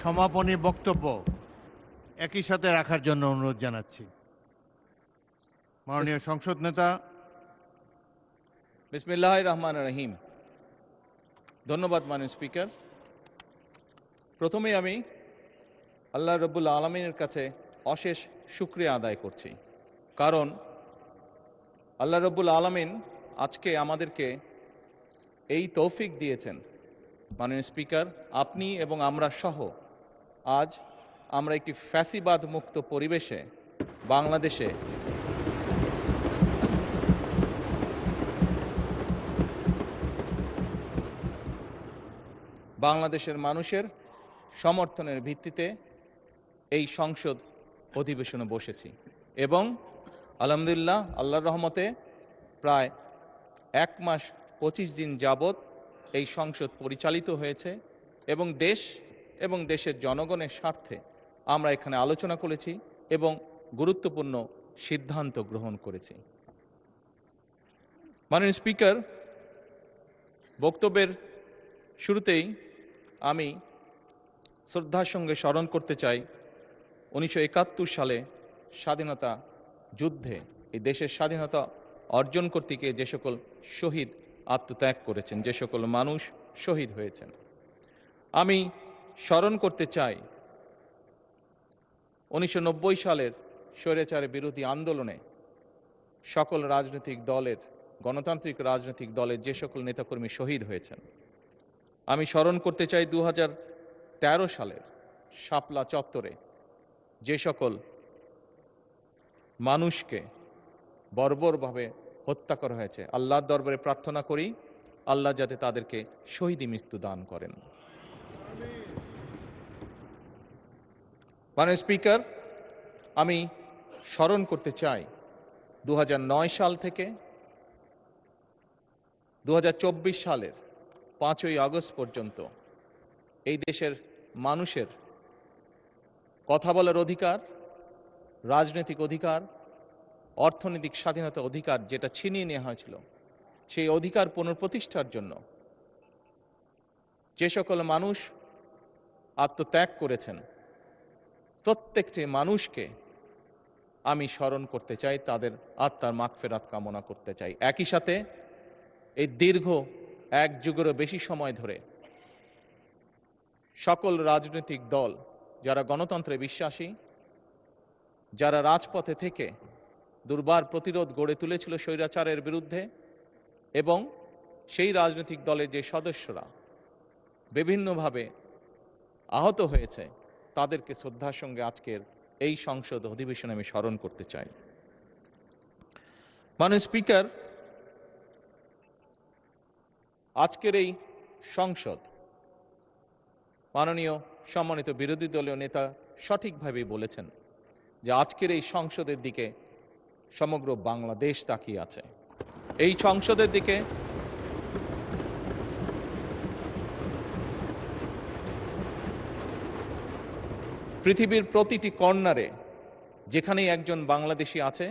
সমাপনী বক্তব্য একই সাথে রাখার জন্য অনুরোধ জানাচ্ছি। মাননীয় সংসদ নেতা। বিসমিল্লাহির রহমানির রহিম। ধন্যবাদ মাননীয় স্পিকার। প্রথমেই আমি আল্লাহ রব্বুল আলমিনের কাছে অশেষ শুকরিয়া আদায় করছি, কারণ আল্লাহ রব্বুল আলমিন আজকে আমাদেরকে এই তৌফিক দিয়েছেন। মাননীয় স্পিকার, আপনি এবং আমরা সহ আজ আমরা একটি ফ্যাসিবাদ মুক্ত পরিবেশে বাংলাদেশের মানুষের সমর্থনের ভিত্তিতে এই সংসদ অধিবেশনে বসেছি এবং আলহামদুলিল্লাহ আল্লাহর রহমতে প্রায় 1 মাস 25 দিন যাবৎ এই সংসদ পরিচালিত হয়েছে এবং দেশ এবং দেশের জনগণের স্বার্থে আমরা এখানে আলোচনা করেছি এবং গুরুত্বপূর্ণ সিদ্ধান্ত গ্রহণ করেছি। মাননীয় স্পিকার, বক্তব্যের শুরুতেই আমি শ্রদ্ধার সঙ্গে স্মরণ করতে চাই 1971 সালে স্বাধীনতা যুদ্ধে এই দেশের স্বাধীনতা অর্জন করতে গিয়ে যে সকল শহীদ আত্মত্যাগ করেছেন, যে সকল মানুষ শহীদ হয়েছেন। আমি স্মরণ করতে চাই 1990 সালের স্বৈরাচার বিরোধী আন্দোলনে সকল রাজনৈতিক দলের, গণতান্ত্রিক রাজনৈতিক দলের যে সকল নেতাকর্মী শহীদ হয়েছেন। আমি স্মরণ করতে চাই 2013 সালের শাপলা চত্বরে যে সকল মানুষকে বর্বরভাবে হত্যা করা হয়েছে। আল্লাহর দরবারে প্রার্থনা করি আল্লাহ যাতে তাদেরকে শহীদি মৃত্যু দান করেন। মাননীয় স্পিকার, আমি স্মরণ করতে চাই 2009 সাল থেকে 2024 সালের 5ই আগস্ট পর্যন্ত এই দেশের মানুষের কথা বলার অধিকার, রাজনৈতিক অধিকার, অর্থনৈতিক স্বাধীনতা অধিকার যেটা ছিনিয়ে নেওয়া হয়েছিল, সেই অধিকার পুনঃপ্রতিষ্ঠার জন্য যে সকল মানুষ আত্মত্যাগ করেছেন প্রত্যেকটি মানুষকে আমি স্মরণ করতে চাই, তাদের আত্মার মাগফিরাত কামনা করতে চাই। একই সাথে এই দীর্ঘ 1 যুগেরও বেশি সময় ধরে সকল রাজনৈতিক দল যারা গণতন্ত্রে বিশ্বাসী, যারা রাজপথে থেকে দুর্বার প্রতিরোধ গড়ে তুলেছিল স্বৈরাচারের বিরুদ্ধে, এবং সেই রাজনৈতিক দলের যে সদস্যরা বিভিন্নভাবে আহত হয়েছে তাদেরকে শ্রদ্ধার সঙ্গে আজকের এই সংসদ অধিবেশনে আমি স্মরণ করতে চাই। মাননীয় স্পিকার, আজকের এই সংসদ, মাননীয় সম্মানিত বিরোধী দলীয় নেতা সঠিকভাবেই বলেছেন যে আজকের এই সংসদের দিকে সমগ্র বাংলাদেশ তাকিয়ে আছে। এই সংসদের দিকে পৃথিবীর প্রতিটি কর্নারে যেখানেই একজন বাংলাদেশি আছে,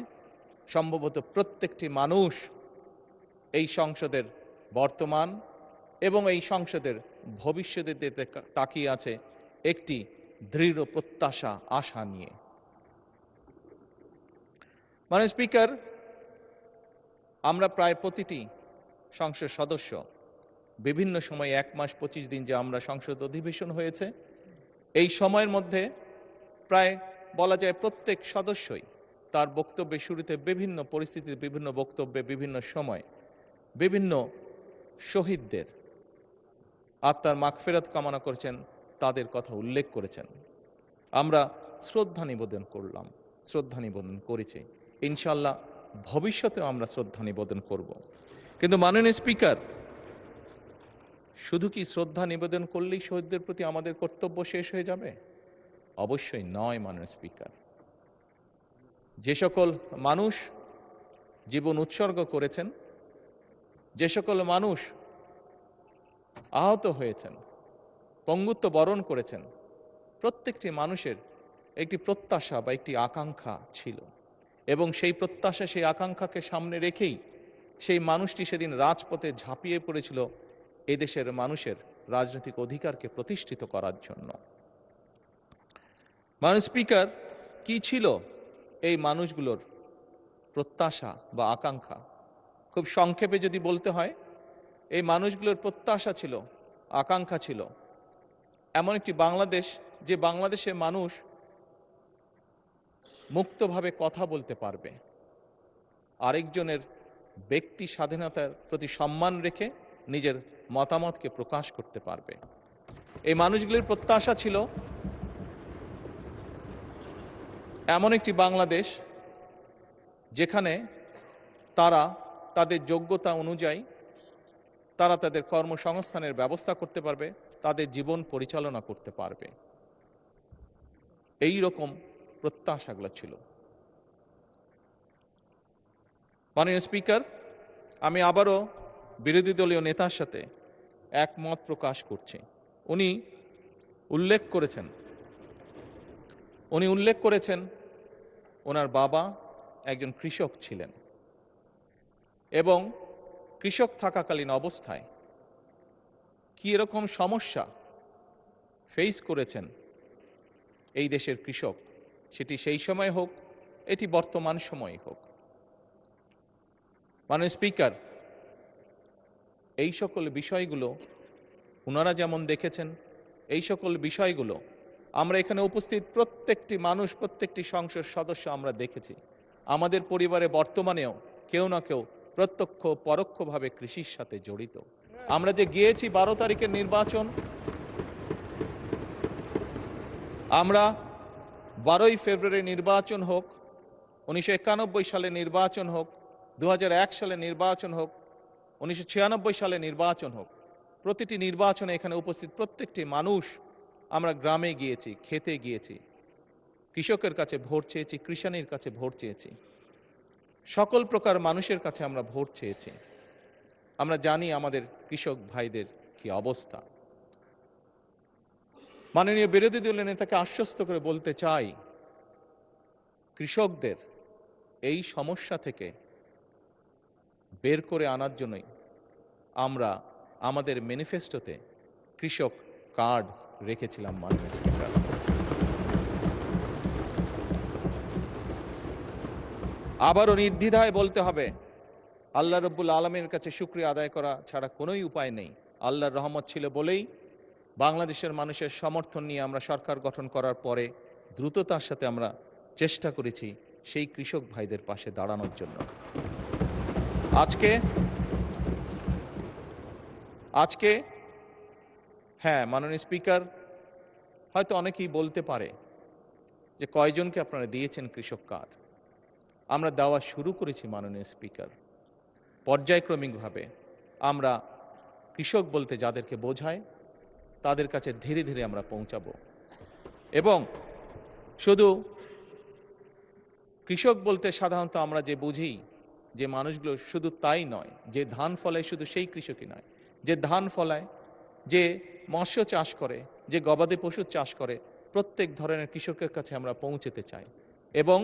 সম্ভবত প্রত্যেকটি মানুষ এই সংসদের বর্তমান এবং এই সংসদের ভবিষ্যতের দিকে তাকিয়ে আছে একটি দৃঢ় প্রত্যাশা, আশা নিয়ে। মাননীয় স্পিকার, আমরা প্রায় প্রতিটি সংসদ সদস্য বিভিন্ন সময় 1 মাস 25 দিন যে আমরা সংসদ অধিবেশন হয়েছে, এই সময়ের মধ্যে প্রায় বলা যায় প্রত্যেক সদস্যই তার বক্তব্যের শুরুতে বিভিন্ন পরিস্থিতিতে, বিভিন্ন বক্তব্যে, বিভিন্ন সময় বিভিন্ন শহীদদের আত্মার মাগফিরাত কামনা করেছেন, তাদের কথা উল্লেখ করেছেন। আমরা শ্রদ্ধা নিবেদন করলাম, শ্রদ্ধা নিবেদন করেছি, ইনশাল্লাহ ভবিষ্যতেও আমরা শ্রদ্ধা নিবেদন করব। কিন্তু মাননীয় স্পিকার, শুধু কি শ্রদ্ধা নিবেদন করলেই শহীদদের প্রতি আমাদের কর্তব্য শেষ হয়ে যাবে? অবশ্যই নয়। মাননীয় স্পিকার, যে সকল মানুষ জীবন উৎসর্গ করেছেন, যে সকল মানুষ আহত হয়েছেন, পঙ্গুত্ব বরণ করেছেন, প্রত্যেকটি মানুষের একটি প্রত্যাশা বা একটি আকাঙ্ক্ষা ছিল এবং সেই প্রত্যাশা, সেই আকাঙ্ক্ষাকে সামনে রেখেই সেই মানুষটি সেদিন রাজপথে ঝাঁপিয়ে পড়েছিল এদেশের মানুষের রাজনৈতিক অধিকারকে প্রতিষ্ঠিত করার জন্য। মাননীয় স্পিকার, কি ছিল এই মানুষগুলোর প্রত্যাশা বা আকাঙ্ক্ষা? খুব সংক্ষেপে যদি বলতে হয়, এই মানুষগুলোর প্রত্যাশা ছিল, আকাঙ্ক্ষা ছিল এমন একটি বাংলাদেশ, যে বাংলাদেশে মানুষ মুক্তভাবে কথা বলতে পারবে, আরেকজনের ব্যক্তি স্বাধীনতার প্রতি সম্মান রেখে নিজের মতামতকে প্রকাশ করতে পারবে। এই মানুষগুলির প্রত্যাশা ছিল এমন একটি বাংলাদেশ যেখানে তারা তাদের যোগ্যতা অনুযায়ী তারা তাদের কর্মসংস্থানের ব্যবস্থা করতে পারবে, তাদের জীবন পরিচালনা করতে পারবে। এই রকম প্রত্যাশাগুলো ছিল। মাননীয় স্পিকার, আমি আবারও বিরোধী দলীয় নেতার সাথে একমত প্রকাশ করছি। উনি উল্লেখ করেছেন ওনার বাবা একজন কৃষক ছিলেন এবং কৃষক থাকাকালীন অবস্থায় কি এরকম সমস্যা ফেস করেছেন এই দেশের কৃষক, সেটি সেই সময় হোক, এটি বর্তমান সময় হোক। মাননীয় স্পিকার, এই সকল বিষয়গুলো ওনারা যেমন দেখেছেন, এই সকল বিষয়গুলো আমরা এখানে উপস্থিত প্রত্যেকটি মানুষ, প্রত্যেকটি সংসদ সদস্য আমরা দেখেছি। আমাদের পরিবারে বর্তমানেও কেউ না কেউ প্রত্যক্ষ পরোক্ষভাবে কৃষির সাথে জড়িত। আমরা যে গিয়েছি 12 তারিখের নির্বাচন, আমরা 12ই ফেব্রুয়ারি নির্বাচন হোক, 1991 সালে নির্বাচন হোক, 2001 সালে নির্বাচন হোক, 1996 সালে নির্বাচন হোক, প্রতিটি নির্বাচনে এখানে উপস্থিত প্রত্যেকটি মানুষ আমরা গ্রামে গিয়েছি, খেতে গিয়েছি, কৃষকের কাছে ভোট চেয়েছি, কৃষাণীর কাছে ভোট চেয়েছি, সকল প্রকার মানুষের কাছে আমরা ভোট চেয়েছি। আমরা জানি আমাদের কৃষক ভাইদের কি অবস্থা। মাননীয় বিরোধী দলের নেতাকে আশ্বস্ত করে বলতে চাই, কৃষকদের এই সমস্যা থেকে বের করে আনার জন্যই আমরা আমাদের ম্যানিফেস্টোতে কৃষক কার্ড রেখেছিলাম। মাননীয় স্পিকার, আবারও নির্দ্বিধায় বলতে হবে, আল্লাহ রব্বুল আলমের কাছে শুকরিয়া আদায় করা ছাড়া কোনোই উপায় নেই। আল্লাহর রহমত ছিল বলেই বাংলাদেশের মানুষের সমর্থন নিয়ে আমরা সরকার গঠন করার পরে দ্রুততার সাথে আমরা চেষ্টা করেছি সেই কৃষক ভাইদের পাশে দাঁড়ানোর জন্য। আজকে হ্যাঁ, মাননীয় স্পিকার, হয়তো অনেকেই বলতে পারে যে কয়জনকে আপনারা দিয়েছেন কৃষক কার্ড। আমরা দেওয়া শুরু করেছি মাননীয় স্পিকার, পর্যায়ক্রমিকভাবে। আমরা কৃষক বলতে যাদেরকে বোঝায় তাদের কাছে ধীরে ধীরে আমরা পৌঁছাবো। এবং শুধু কৃষক বলতে সাধারণত আমরা যে বুঝি যে মানুষগুলো, শুধু তাই নয়, যে ধান ফলায় শুধু সেই কৃষকই নয়, যে ধান ফলায়, যে মৎস্য চাষ করে, যে গবাদি পশু চাষ করে, প্রত্যেক ধরনের কৃষকের কাছে আমরা পৌঁছতে চাই। এবং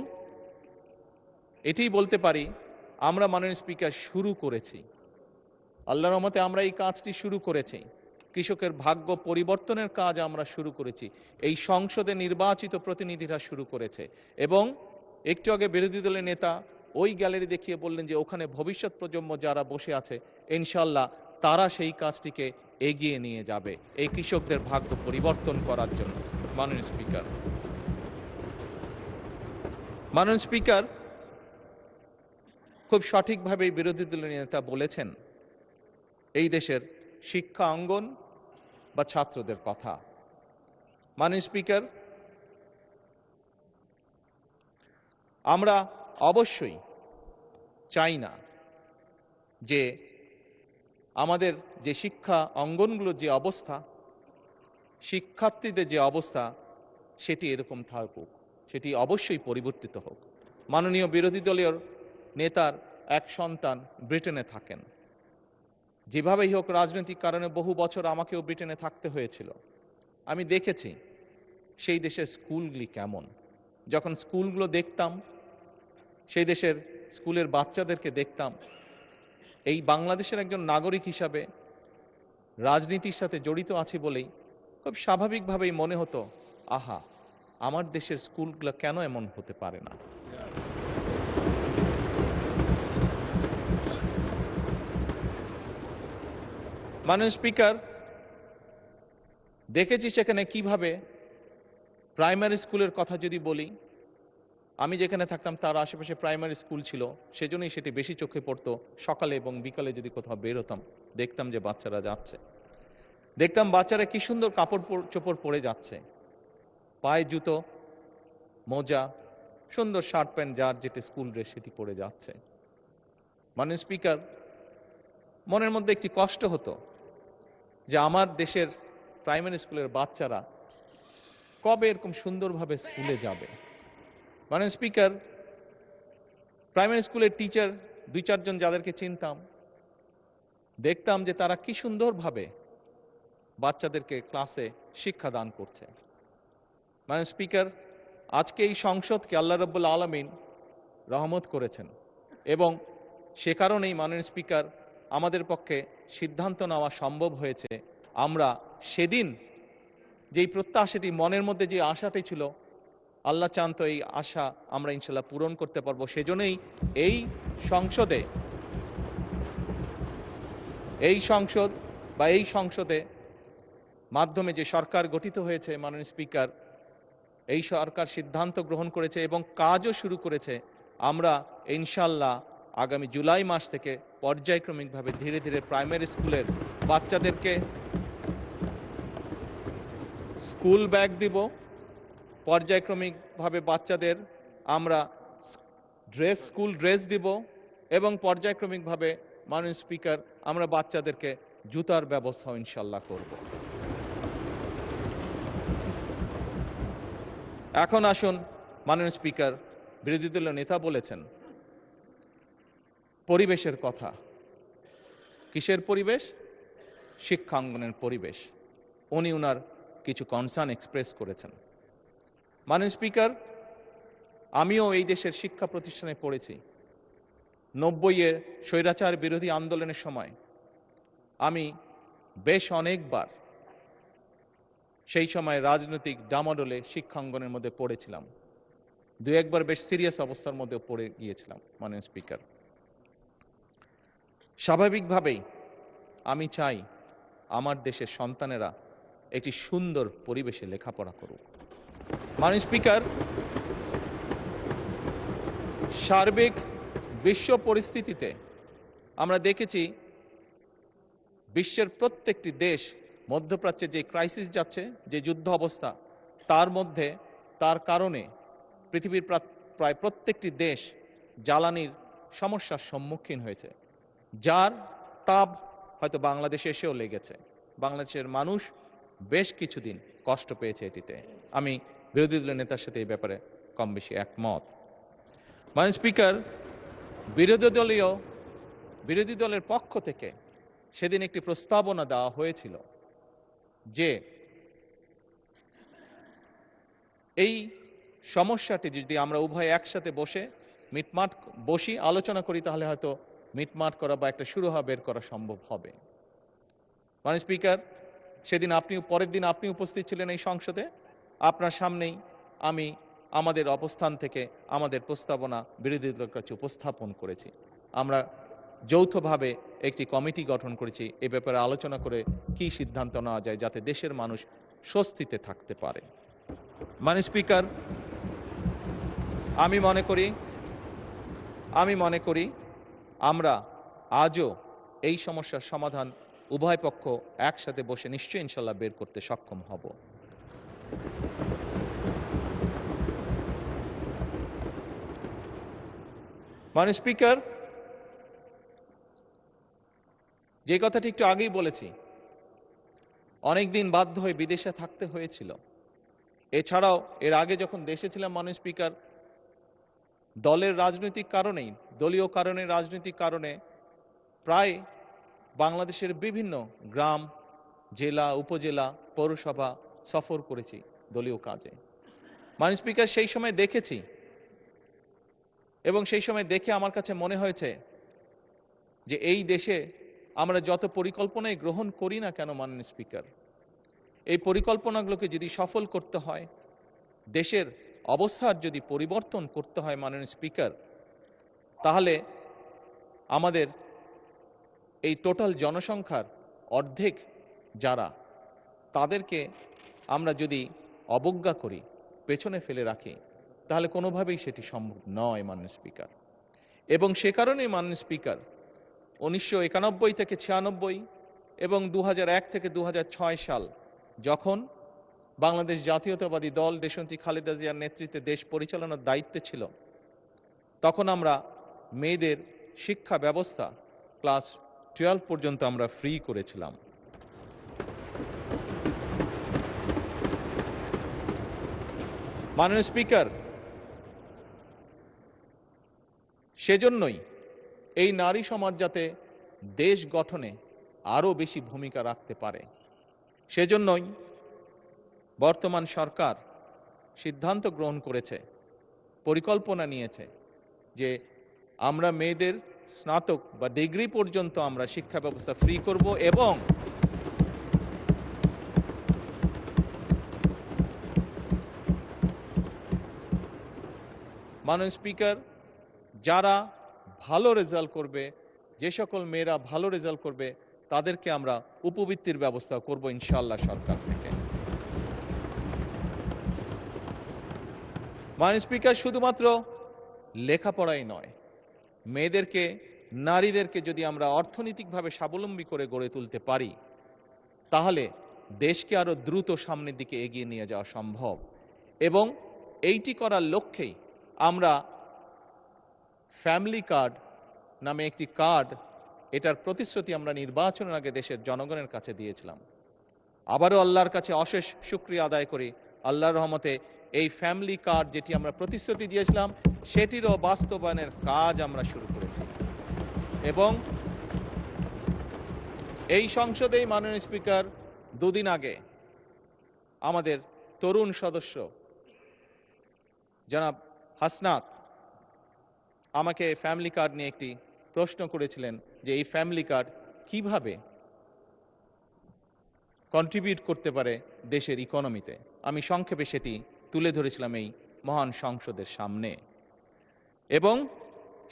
এটি বলতে পারি, আমরা মাননীয় স্পিকার শুরু করেছি, আল্লাহর রহমতে আমরা এই কাজটি শুরু করেছি, কৃষকের ভাগ্য পরিবর্তনের কাজ আমরা শুরু করেছি, এই সংসদে নির্বাচিত প্রতিনিধিরা শুরু করেছে। এবং একটু আগে বিরোধী দলের নেতা ওই গ্যালারি দেখিয়ে বললেন যে ওখানে ভবিষ্যৎ প্রজন্ম যারা বসে আছে, ইনশাল্লাহ তারা সেই কাজটিকে এগিয়ে নিয়ে যাবে এই কৃষকদের ভাগ্য পরিবর্তন করার জন্য। মাননীয় স্পিকার, খুব সঠিকভাবে বিরোধী দলের নেতা বলেছেন এই দেশের শিক্ষা অঙ্গন বা ছাত্রদের কথা। মাননীয় স্পিকার, আমরা অবশ্যই চাই না যে আমাদের যে শিক্ষা অঙ্গনগুলোর যে অবস্থা, শিক্ষার্থীদের যে অবস্থা, সেটি এরকম থাকুক, সেটি অবশ্যই পরিবর্তিত হোক। মাননীয় বিরোধী দলীয় নেতার এক সন্তান ব্রিটেনে থাকেন। যেভাবেই হোক রাজনৈতিক কারণে বহু বছর আমাকেও ব্রিটেনে থাকতে হয়েছিল। আমি দেখেছি সেই দেশের স্কুলগুলি কেমন। যখন স্কুলগুলো দেখতাম, সেই দেশের স্কুলের বাচ্চাদেরকে দেখতাম, এই বাংলাদেশের একজন নাগরিক হিসাবে রাজনীতির সাথে জড়িত আছি বলেই খুব স্বাভাবিকভাবেই মনে হতো, আহা, আমার দেশের স্কুলগুলো কেন এমন হতে পারে না? মাননীয় স্পিকার, দেখেছি সেখানে কিভাবে প্রাইমারি স্কুলের কথা যদি বলি, আমি যেখানে থাকতাম তার আশেপাশে প্রাইমারি স্কুল ছিল, সেজন্যই সেটি বেশি চোখে পড়তো। সকালে এবং বিকালে যদি কোথাও বের হতাম, দেখতাম যে বাচ্চারা যাচ্ছে, দেখতাম বাচ্চারা কি সুন্দর কাপড় চোপড় পরে যাচ্ছে, পায়ে জুতো, মোজা, সুন্দর শার্ট প্যান্ট, যার যেটি স্কুল ড্রেস সেটি পরে যাচ্ছে। মাননীয় স্পিকার, মনের মধ্যে একটি কষ্ট হতো যে আমার দেশের প্রাইমারি স্কুলের বাচ্চারা কবে এরকম সুন্দরভাবে স্কুলে যাবে। মাননীয় স্পিকার, প্রাইমারি স্কুলের টিচার 2-4 জন যাদেরকে চিনতাম, দেখতাম যে তারা কি সুন্দরভাবে বাচ্চাদেরকে ক্লাসে শিক্ষা দান করছে। মাননীয় স্পিকার, আজকে এই সংসদকে আল্লাহ রাব্বুল আলামিন রহমত করেছেন এবং সে কারণেই মাননীয় স্পিকার আমাদের পক্ষে সিদ্ধান্ত নেওয়া সম্ভব হয়েছে। আমরা সেদিন যেই প্রত্যাশাটি, মনের মধ্যে যে আশাটি ছিল, আল্লাহ চান তো এই আশা আমরা ইনশাল্লাহ পূরণ করতে পারবো। সেজন্যই এই সংসদে মাধ্যমে যে সরকার গঠিত হয়েছে, মাননীয় স্পিকার, এই সরকার সিদ্ধান্ত গ্রহণ করেছে এবং কাজও শুরু করেছে। আমরা ইনশাল্লাহ আগামী জুলাই মাস থেকে পর্যায়ক্রমিকভাবে ধীরে ধীরে প্রাইমারি স্কুলের বাচ্চাদেরকে স্কুল ব্যাগ দিব, পর্যায়ক্রমিকভাবে বাচ্চাদের আমরা স্কুল ড্রেস দিব এবং পর্যায়ক্রমিকভাবে মাননীয় স্পিকার আমরা বাচ্চাদেরকে জুতার ব্যবস্থা ইনশাল্লাহ করব। এখন আসুন, মাননীয় স্পিকার, বিরোধী দলীয় নেতা বলেছেন পরিবেশের কথা। কিসের পরিবেশ? শিক্ষাঙ্গনের পরিবেশ। উনি ওনার কিছু কনসার্ন এক্সপ্রেস করেছেন। মাননীয় স্পিকার, আমিও এই দেশের শিক্ষা প্রতিষ্ঠানে পড়েছি। 90-এর স্বৈরাচার বিরোধী আন্দোলনের সময় আমি বেশ অনেকবার সেই সময় রাজনৈতিক ডামাডোলে শিক্ষাঙ্গনের মধ্যে পড়েছিলাম। 2-1 বার বেশ সিরিয়াস অবস্থার মধ্যে পড়ে গিয়েছিলাম। মাননীয় স্পিকার, স্বাভাবিকভাবেই আমি চাই আমার দেশের সন্তানেরা একটি সুন্দর পরিবেশে লেখাপড়া করুক। মাননীয় স্পিকার, সার্বিক বিশ্ব পরিস্থিতিতে আমরা দেখেছি বিশ্বের প্রত্যেকটি দেশ মধ্যপ্রাচ্যে যে ক্রাইসিস যাচ্ছে, যে যুদ্ধ অবস্থা, তার কারণে পৃথিবীর প্রায় প্রত্যেকটি দেশ জ্বালানির সমস্যার সম্মুখীন হয়েছে, যার তাপ হয়তো বাংলাদেশে এসেও লেগেছে। বাংলাদেশের মানুষ বেশ কিছুদিন কষ্ট পেয়েছে এটিতে। আমি বিরোধী দলের নেতার সাথে এই ব্যাপারে কম বেশি একমত। মাননীয় স্পিকার, বিরোধী দলের পক্ষ থেকে সেদিন একটি প্রস্তাবনা দেওয়া হয়েছিল যে এই সমস্যাটি যদি আমরা উভয় একসাথে বসি আলোচনা করি, তাহলে হয়তো মিটমাট করা বা একটা সুরাহা বের করা সম্ভব হবে। মাননীয় স্পিকার, সেদিন পরের দিন আপনি উপস্থিত ছিলেন এই সংসদে। আপনার সামনেই আমি আমাদের অবস্থান থেকে আমাদের প্রস্তাবনা বিরোধী দলের কাছে উপস্থাপন করেছি। আমরা যৌথভাবে একটি কমিটি গঠন করেছি এ ব্যাপারে আলোচনা করে কি সিদ্ধান্ত নেওয়া যায় যাতে দেশের মানুষ স্বস্তিতে থাকতে পারে। মাননীয় স্পিকার, আমি মনে করি আমরা আজও এই সমস্যার সমাধান উভয় পক্ষ একসাথে বসে নিশ্চয়ই ইনশাল্লাহ বের করতে সক্ষম হব। মাননীয় স্পিকার, যে কথাটি একটু আগেই বলেছি, অনেকদিন বাধ্য হয়ে বিদেশে থাকতে হয়েছিল। এছাড়াও এর আগে যখন দেশে ছিলাম, মাননীয় স্পিকার, দলীয় রাজনৈতিক কারণে প্রায় বাংলাদেশের বিভিন্ন গ্রাম, জেলা, উপজেলা, পৌরসভা সফর করেছি দলীয় কাজে। মাননীয় স্পিকার, সেই সময় দেখেছি এবং সেই সময় দেখে আমার কাছে মনে হয়েছে যে এই দেশে আমরা যত পরিকল্পনাই গ্রহণ করি না কেন, মাননীয় স্পিকার, এই পরিকল্পনাগুলোকে যদি সফল করতে হয় দেশের অবস্থার যদি পরিবর্তন করতে হয় মাননীয় স্পিকার, তাহলে আমাদের এই টোটাল জনসংখ্যার অর্ধেক যারা, তাদেরকে আমরা যদি অবজ্ঞা করি, পেছনে ফেলে রাখি, তাহলে কোনোভাবেই সেটি সম্ভব নয় মাননীয় স্পিকার। এবং সে কারণেই মাননীয় স্পিকার 1991 থেকে 96 এবং 2001 থেকে 2006 সাল যখন বাংলাদেশ জাতীয়তাবাদী দল দেশনেত্রী খালেদা জিয়ার নেতৃত্বে দেশ পরিচালনার দায়িত্বে ছিল, তখন আমরা মেয়েদের শিক্ষা ব্যবস্থা ক্লাস 12 পর্যন্ত আমরা ফ্রি করেছিলাম। মাননীয় স্পিকার, সেজন্যই এই নারী সমাজ যাতে দেশ গঠনে আরও বেশি ভূমিকা রাখতে পারে, সেজন্যই বর্তমান সরকার সিদ্ধান্ত গ্রহণ করেছে, পরিকল্পনা নিয়েছে যে আমরা মেয়েদের স্নাতক বা ডিগ্রি পর্যন্ত আমরা শিক্ষা ব্যবস্থা ফ্রি করব। এবং মাননীয় স্পিকার, যারা ভালো রেজাল্ট করবে, যে সকল মেয়েরা ভালো রেজাল্ট করবে, তাদেরকে আমরা উপবৃত্তির ব্যবস্থা করব ইনশাআল্লাহ সরকার থেকে। মাননীয় স্পিকার, শুধুমাত্র লেখাপড়াই নয়, মেয়েদেরকে, নারীদেরকে যদি আমরা অর্থনৈতিকভাবে স্বাবলম্বী করে গড়ে তুলতে পারি, তাহলে দেশকে আরো দ্রুত সামনের দিকে এগিয়ে নিয়ে যাওয়া সম্ভব। এবং এইটি করার লক্ষ্যেই আমরা ফ্যামিলি কার্ড নামে একটি কার্ড, এটার প্রতিশ্রুতি আমরা নির্বাচনের আগে দেশের জনগণের কাছে দিয়েছিলাম। আবারও আল্লাহর কাছে অশেষ শুকরিয়া আদায় করি, আল্লাহর রহমতে এই ফ্যামিলি কার্ড যেটি আমরা প্রতিশ্রুতি দিয়েছিলাম, সেটিরও বাস্তবায়নের কাজ আমরা শুরু করেছি। এবং এই সংসদেই মাননীয় স্পিকার, দুদিন আগে আমাদের তরুণ সদস্য জনাব হাসনাত আমাকে ফ্যামিলি কার্ড নিয়ে একটি প্রশ্ন করেছিলেন যে এই ফ্যামিলি কার্ড কিভাবে কন্ট্রিবিউট করতে পারে দেশের ইকোনমিতে। আমি সংক্ষেপে সেটি তুলে ধরেছিলাম এই মহান সংসদের সামনে। এবং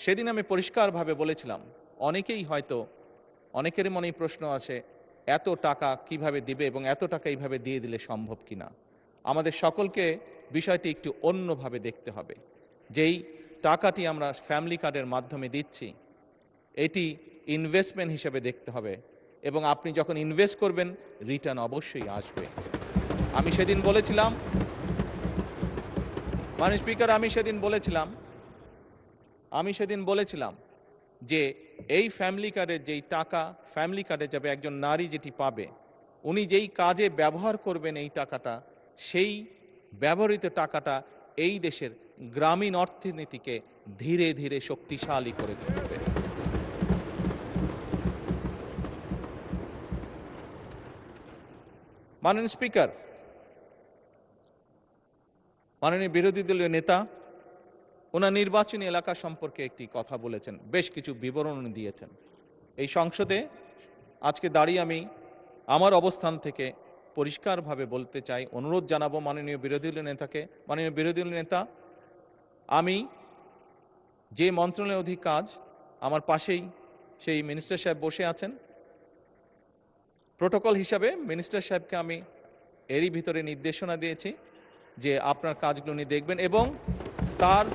সেদিন আমি পরিষ্কারভাবে বলেছিলাম, অনেকেই হয়তো, অনেকের মনেই প্রশ্ন আছে এত টাকা কিভাবে দিবে এবং এত টাকা এইভাবে দিয়ে দিলে সম্ভব কিনা। আমাদের সকলকে বিষয়টি একটু অন্যভাবে দেখতে হবে। যেই টাকাটি আমরা ফ্যামিলি কার্ডের মাধ্যমে দিচ্ছি, এটি ইনভেস্টমেন্ট হিসেবে দেখতে হবে, এবং আপনি যখন ইনভেস্ট করবেন রিটার্ন অবশ্যই আসবে। আমি সেদিন বলেছিলাম, মাননীয় স্পিকার, আমি সেদিন বলেছিলাম যে এই ফ্যামিলি কার্ডের যেই টাকা ফ্যামিলি কার্ডে যাবে, একজন নারী যেটি পাবে, উনি যেই কাজে ব্যবহার করবেন এই টাকাটা, সেই ব্যবহৃত টাকাটা এই দেশের গ্রামীণ অর্থনীতিকে ধীরে ধীরে শক্তিশালী করে তুলবে। মাননীয় স্পিকার, মাননীয় বিরোধী দলীয় নেতা ওনার নির্বাচনী এলাকা সম্পর্কে একটি কথা বলেছেন, বেশ কিছু বিবরণ দিয়েছেন। এই সংসদে আজকে দাঁড়িয়ে আমি আমার অবস্থান থেকে পরিষ্কারভাবে বলতে চাই, অনুরোধ জানাবো মাননীয় বিরোধী দলীয় নেতাকে, মাননীয় বিরোধী দলীয় নেতা, আমি যে মন্ত্রণালয়ের অধীন কাজ, আমার পাশেই সেই মিনিস্টার সাহেব বসে আছেন। প্রোটোকল হিসাবে মিনিস্টার সাহেবকে আমি এরই ভিতরে নির্দেশনা দিয়েছি যে আপনার কাজগুলো উনি দেখবেন, এবং তার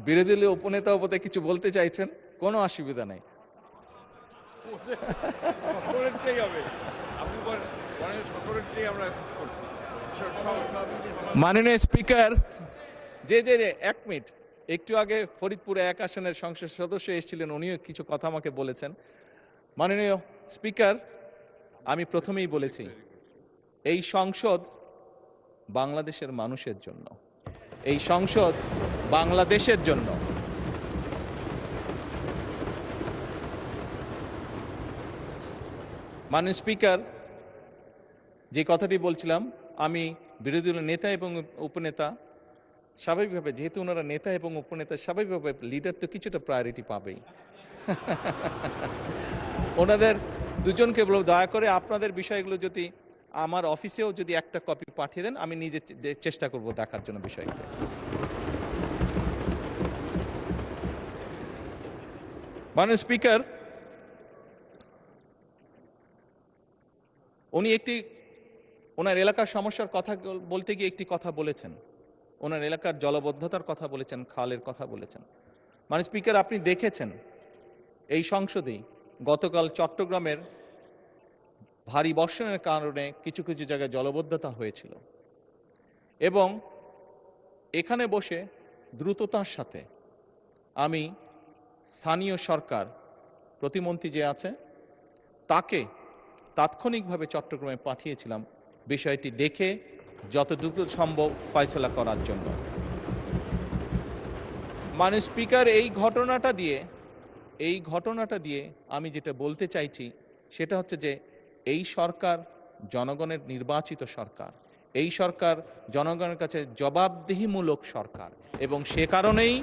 বিরোধী দলীয় উপনেতা উপদে কিছু বলতে চাইছেন, কোনো অসুবিধা নেই। মাননীয় স্পিকার, যে এক মিনিট, একটু আগে ফরিদপুরে 1 আসনের সংসদ সদস্য এসেছিলেন, উনিও কিছু কথা আমাকে বলেছেন। মাননীয় স্পিকার, আমি প্রথমেই বলেছি, এই সংসদ বাংলাদেশের মানুষের জন্য, এই সংসদ বাংলাদেশের জন্য। মাননীয় স্পিকার, যে কথাটি বলছিলাম, আমি বিরোধী দলের নেতা এবং উপনেতা, স্বাভাবিকভাবে যেহেতু ওনারা নেতা এবং উপনেতা, স্বাভাবিকভাবে লিডার তো কিছুটা প্রায়োরিটি পাবেই। ওনাদের দুজনকে বলব দয়া করে আপনাদের বিষয়গুলো যদি আমার অফিসেও যদি একটা কপি পাঠিয়ে দেন, আমি নিজে চেষ্টা করব দেখার জন্য বিষয়গুলো। মাননীয় স্পিকার, উনি ওনার এলাকার সমস্যার কথা বলতে গিয়ে একটি কথা বলেছেন। ওনার এলাকার জলবদ্ধতার কথা বলেছেন, খালের কথা বলেছেন। মাননীয় স্পিকার, আপনি দেখেছেন এই সংসদেই গতকাল চট্টগ্রামের ভারী বর্ষণের কারণে কিছু কিছু জায়গায় জলবদ্ধতা হয়েছিল, এবং এখানে বসে দ্রুততার সাথে আমি স্থানীয় সরকার প্রতিমন্ত্রী যে আছে তাকে তাৎক্ষণিকভাবে চট্টগ্রামে পাঠিয়েছিলাম বিষয়টি দেখে যত দ্রুত সম্ভব ফয়সলা করার জন্য। মাননীয় স্পিকার, এই ঘটনাটা দিয়ে আমি যেটা বলতে চাইছি সেটা হচ্ছে যে এই সরকার জনগণের নির্বাচিত সরকার, এই সরকার জনগণের কাছে জবাবদিহিমূলক সরকার, এবং সে কারণেই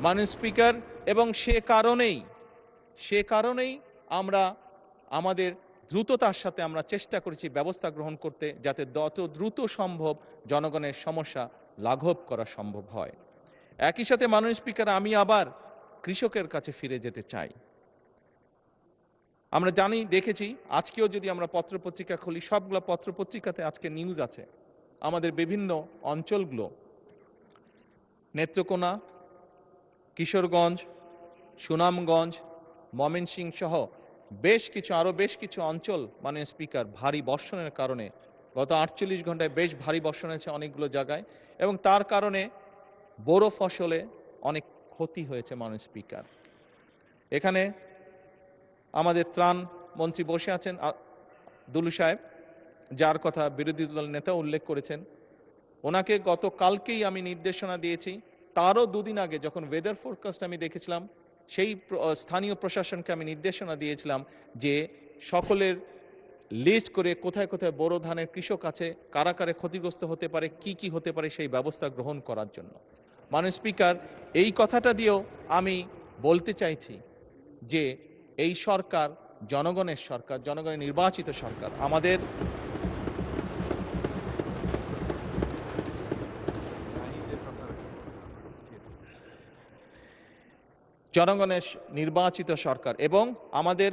মাননীয় স্পিকার, এবং সে কারণেই আমরা আমাদের দ্রুততার সাথে আমরা চেষ্টা করেছি ব্যবস্থা গ্রহণ করতে, যাতে যত দ্রুত সম্ভব জনগণের সমস্যা লাঘব করা সম্ভব হয়। একই সাথে মাননীয় স্পিকার, আমি আবার কৃষকের কাছে ফিরে যেতে চাই। আমরা দেখেছি আজকেও যদি আমরা পত্রপত্রিকা খুলি, সবগুলো পত্রপত্রিকাতে আজকে নিউজ আছে আমাদের বিভিন্ন অঞ্চলগুলো, নেত্রকোনা, কিশোরগঞ্জ, সুনামগঞ্জ, ময়মনসিংহ সহ আরো বেশ কিছু অঞ্চল মাননীয় স্পিকার ভারী বর্ষণের কারণে গত 48 ঘন্টায় বেশ ভারী বর্ষণ হয়েছে অনেকগুলো জায়গায়, এবং তার কারণে বোরো ফসলে অনেক ক্ষতি হয়েছে। মাননীয় স্পিকার, এখানে আমাদের ত্রাণ মন্ত্রী বসে আছেন দুলু সাহেব, যার কথা বিরোধী দল নেতা উল্লেখ করেছেন। ওনাকে গতকালকেই আমি নির্দেশনা দিয়েছি, তারও দুদিন আগে যখন ওয়েদার ফোরকাস্ট আমি দেখেছিলাম, সেই স্থানীয় প্রশাসনকে আমি নির্দেশনা দিয়েছিলাম যে সকলের লিস্ট করে কোথায় কোথায় বোরো ধানের কৃষক আছে, কারা কারা ক্ষতিগ্রস্ত হতে পারে, কি কি হতে পারে সেই ব্যবস্থা গ্রহণ করার জন্য। মাননীয় স্পিকার, এই কথাটা দিয়েও আমি বলতে চাইছি যে এই সরকার জনগণের সরকার, জনগণের নির্বাচিত সরকার, আমাদের জনগণের নির্বাচিত সরকার, এবং আমাদের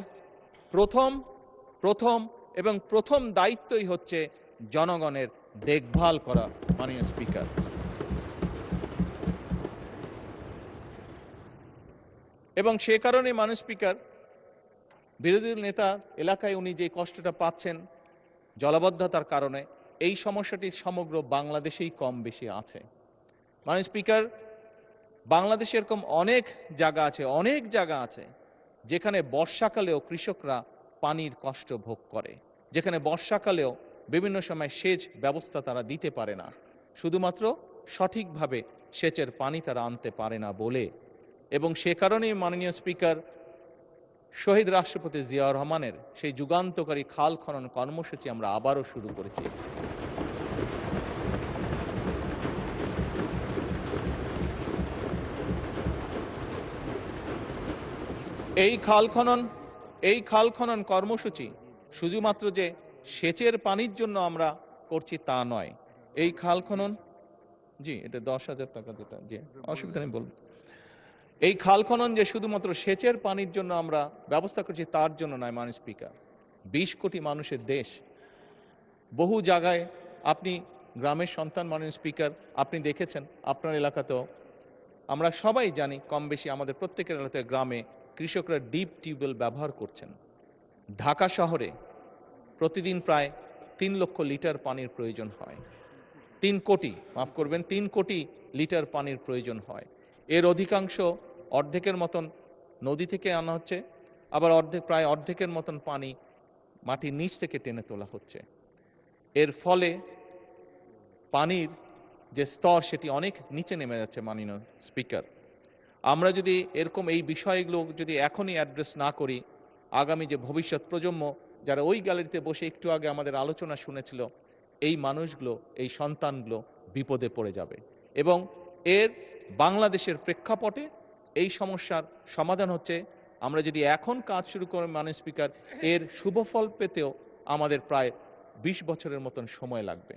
প্রথম দায়িত্বই হচ্ছে জনগণের দেখভাল করা। মাননীয় স্পিকার, এবং সে কারণে মাননীয় স্পিকার, বিরোধী নেতা এলাকায় উনি যে কষ্টটা পাচ্ছেন জলাবদ্ধতার কারণে, এই সমস্যাটি সমগ্র বাংলাদেশেই কম বেশি আছে। মাননীয় স্পিকার, বাংলাদেশে এরকম অনেক জায়গা আছে যেখানে বর্ষাকালেও কৃষকরা পানির কষ্ট ভোগ করে, যেখানে বর্ষাকালেও বিভিন্ন সময় সেচ ব্যবস্থা তারা দিতে পারে না, শুধুমাত্র সঠিকভাবে সেচের পানি তারা আনতে পারে না বলে। এবং সে কারণেই মাননীয় স্পিকার, শহীদ রাষ্ট্রপতি জিয়াউর রহমানের সেই যুগান্তকারী খাল খনন কর্মসূচি আমরা আবারও শুরু করেছি। এই খাল খনন কর্মসূচি শুধুমাত্র যে সেচের পানির জন্য আমরা করছি তা নয়। এই খাল খনন, জি এটা 10,000 টাকা, যেটা জি অসুবিধা নেই বলুন। এই খাল খনন যে শুধুমাত্র সেচের পানির জন্য আমরা ব্যবস্থা করছি তার জন্য নয়। মাননীয় স্পিকার, 20 কোটি মানুষের দেশ, বহু জায়গায় আপনি গ্রামের সন্তান মাননীয় স্পিকার, আপনি দেখেছেন আপনার এলাকাতেও, আমরা সবাই জানি কম বেশি আমাদের প্রত্যেকের এলাকাতে গ্রামে কৃষকরা ডিপ টিউবওয়েল ব্যবহার করছেন। ঢাকা শহরে প্রতিদিন প্রায় 3 লক্ষ লিটার পানির প্রয়োজন হয়। 3 কোটি লিটার পানির প্রয়োজন হয়। এর অধিকাংশ, অর্ধেকের মতন নদী থেকে আনা হচ্ছে, আবার প্রায় অর্ধেকের মতন পানি মাটির নিচ থেকে টেনে তোলা হচ্ছে। এর ফলে পানির যে স্তর সেটি অনেক নিচে নেমে যাচ্ছে। মাননীয় স্পিকার, আমরা যদি এরকম এই বিষয়গুলো যদি এখনই অ্যাড্রেস না করি, আগামী যে ভবিষ্যৎ প্রজন্ম যারা ওই গ্যালারিতে বসে একটু আগে আমাদের আলোচনা শুনেছিল, এই মানুষগুলো, এই সন্তানগুলো বিপদে পড়ে যাবে। এবং এর বাংলাদেশের প্রেক্ষাপটে এই সমস্যার সমাধান হচ্ছে আমরা যদি এখন কাজ শুরু করি মাননীয় স্পিকার, এর শুভফল পেতেও আমাদের প্রায় 20 বছরের মতন সময় লাগবে।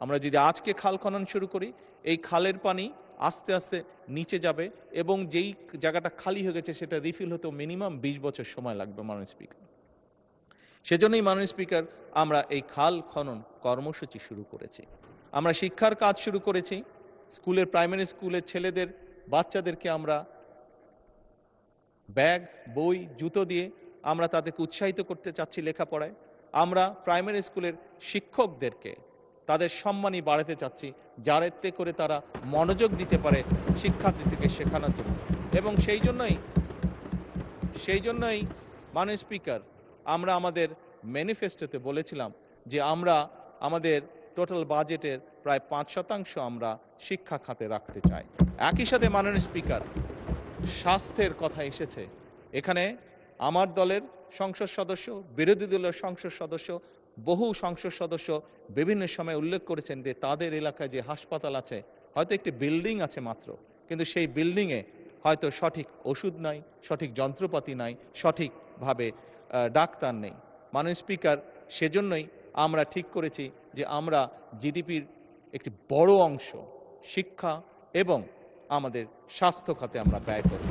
আমরা যদি আজকে খাল খনন শুরু করি, এই খালের পানি আস্তে আস্তে নিচে যাবে এবং যেই জায়গাটা খালি হয়ে গেছে সেটা রিফিল হতেও মিনিমাম 20 বছর সময় লাগবে মাননীয় স্পিকার। সেজন্যই মাননীয় স্পিকার আমরা এই খাল খনন কর্মসূচি শুরু করেছি। আমরা শিক্ষার কাজ শুরু করেছি। স্কুলের প্রাইমারি স্কুলের ছেলেদের বাচ্চাদেরকে আমরা ব্যাগ, বই, জুতো দিয়ে আমরা তাদেরকে উৎসাহিত করতে চাচ্ছি লেখাপড়ায়। আমরা প্রাইমারি স্কুলের শিক্ষকদেরকে তাদের সম্মানই বাড়াতে চাচ্ছি, যাতে করে তারা মনোযোগ দিতে পারে শিক্ষার্থীদেরকে শেখানোর জন্য। এবং সেই জন্যই মাননীয় স্পিকার আমরা আমাদের ম্যানিফেস্টোতে বলেছিলাম যে আমরা আমাদের টোটাল বাজেটের প্রায় 5% আমরা শিক্ষা খাতে রাখতে চাই। একই সাথে মাননীয় স্পিকার স্বাস্থ্যের কথা এসেছে। এখানে আমার দলের সংসদ সদস্য, বিরোধী দলের সংসদ সদস্য, বহু সংসদ সদস্য বিভিন্ন সময় উল্লেখ করেছেন যে তাদের এলাকায় যে হাসপাতাল আছে, হয়তো একটি বিল্ডিং আছে মাত্র, কিন্তু সেই বিল্ডিংয়ে হয়তো সঠিক ওষুধ নাই, সঠিক যন্ত্রপাতি নাই, সঠিকভাবে ডাক্তার নেই। মাননীয় স্পিকার, সেজন্যই আমরা ঠিক করেছি যে আমরা জিডিপির একটি বড় অংশ শিক্ষা এবং আমাদের স্বাস্থ্য খাতে আমরা ব্যয় করব।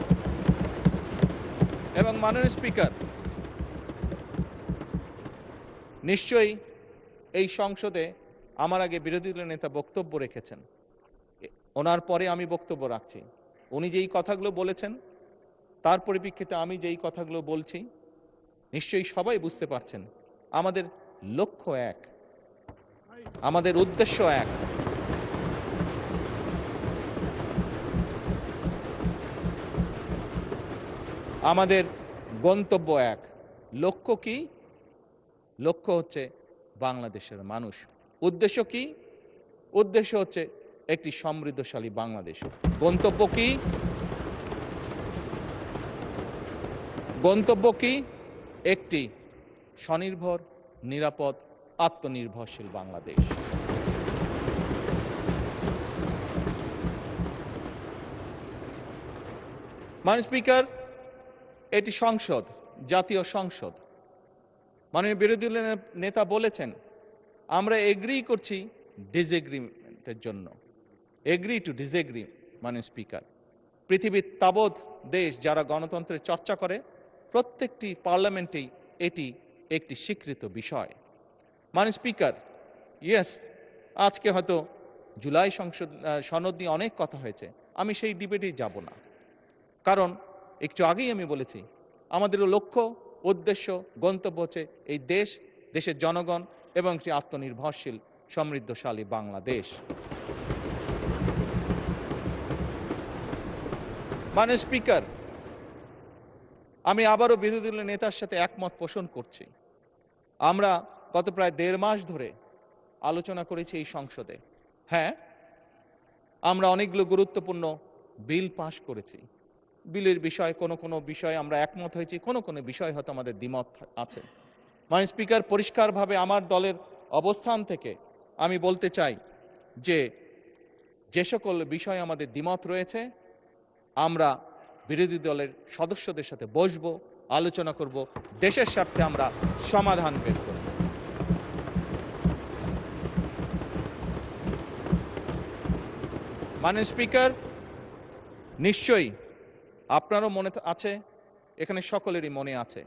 এবং মাননীয় স্পিকার, নিশ্চয়ই এই সংসদে আমার আগে বিরোধী দলের নেতা বক্তব্য রেখেছেন, ওনার পরে আমি বক্তব্য রাখছি। উনি যেই কথাগুলো বলেছেন তার পরিপ্রেক্ষিতে আমি যেই কথাগুলো বলছি, নিশ্চয়ই সবাই বুঝতে পারছেন আমাদের লক্ষ্য এক, আমাদের উদ্দেশ্য এক। আমাদের গন্তব্য এক। লক্ষ্য কি? লক্ষ্য হচ্ছে বাংলাদেশের মানুষ। উদ্দেশ্য কি? উদ্দেশ্য হচ্ছে একটি সমৃদ্ধশালী বাংলাদেশ। গন্তব্য কি? গন্তব্য কি? একটি স্বনির্ভর, নিরাপদ, আত্মনির্ভরশীল বাংলাদেশ। মাননীয় স্পিকার, এটি সংসদ, জাতীয় সংসদ। মাননীয় বিরোধী দলের নেতা বলেছেন আমরা এগ্রি করছি ডিসএগ্রিমেন্টের জন্য। Agree to disagree. মাননীয় স্পিকার, পৃথিবীর তাবৎ দেশ যারা গণতন্ত্রের চর্চা করে, প্রত্যেকটি পার্লামেন্টেই এটি একটি স্বীকৃত বিষয়। মাননীয় স্পিকার, ইয়েস, আজকে হয়তো জুলাই সনদ নিয়ে অনেক কথা হয়েছে, আমি সেই ডিবেটেই যাব না। কারণ একটু আগেই আমি বলেছি আমাদের লক্ষ্য, উদ্দেশ্য, গন্তব্য হচ্ছে এই দেশ, দেশের জনগণ এবং একটি আত্মনির্ভরশীল সমৃদ্ধশালী বাংলাদেশ। মাননীয় স্পিকার, আমি আবারও বিরোধী দলের নেতার সাথে একমত পোষণ করছি। আমরা গত প্রায় 1.5 মাস ধরে আলোচনা করেছি এই সংসদে। হ্যাঁ, আমরা অনেকগুলো গুরুত্বপূর্ণ বিল পাশ করেছি। বিলের বিষয়ে কোনো বিষয়ে আমরা একমত হয়েছি, কোনো বিষয় হয়তো আমাদের দ্বিমত আছে। মাননীয় স্পিকার, পরিষ্কারভাবে আমার দলের অবস্থান থেকে আমি বলতে চাই যে সকল বিষয়ে আমাদের দ্বিমত রয়েছে আমরা বিরোধী দলের সদস্যদের সাথে বসবো, আলোচনা করব, দেশের স্বার্থে আমরা সমাধান বের করব। মাননীয় স্পিকার, নিশ্চয়ই আপনারও মনে আছে, এখানে সকলেরই মনে আছে,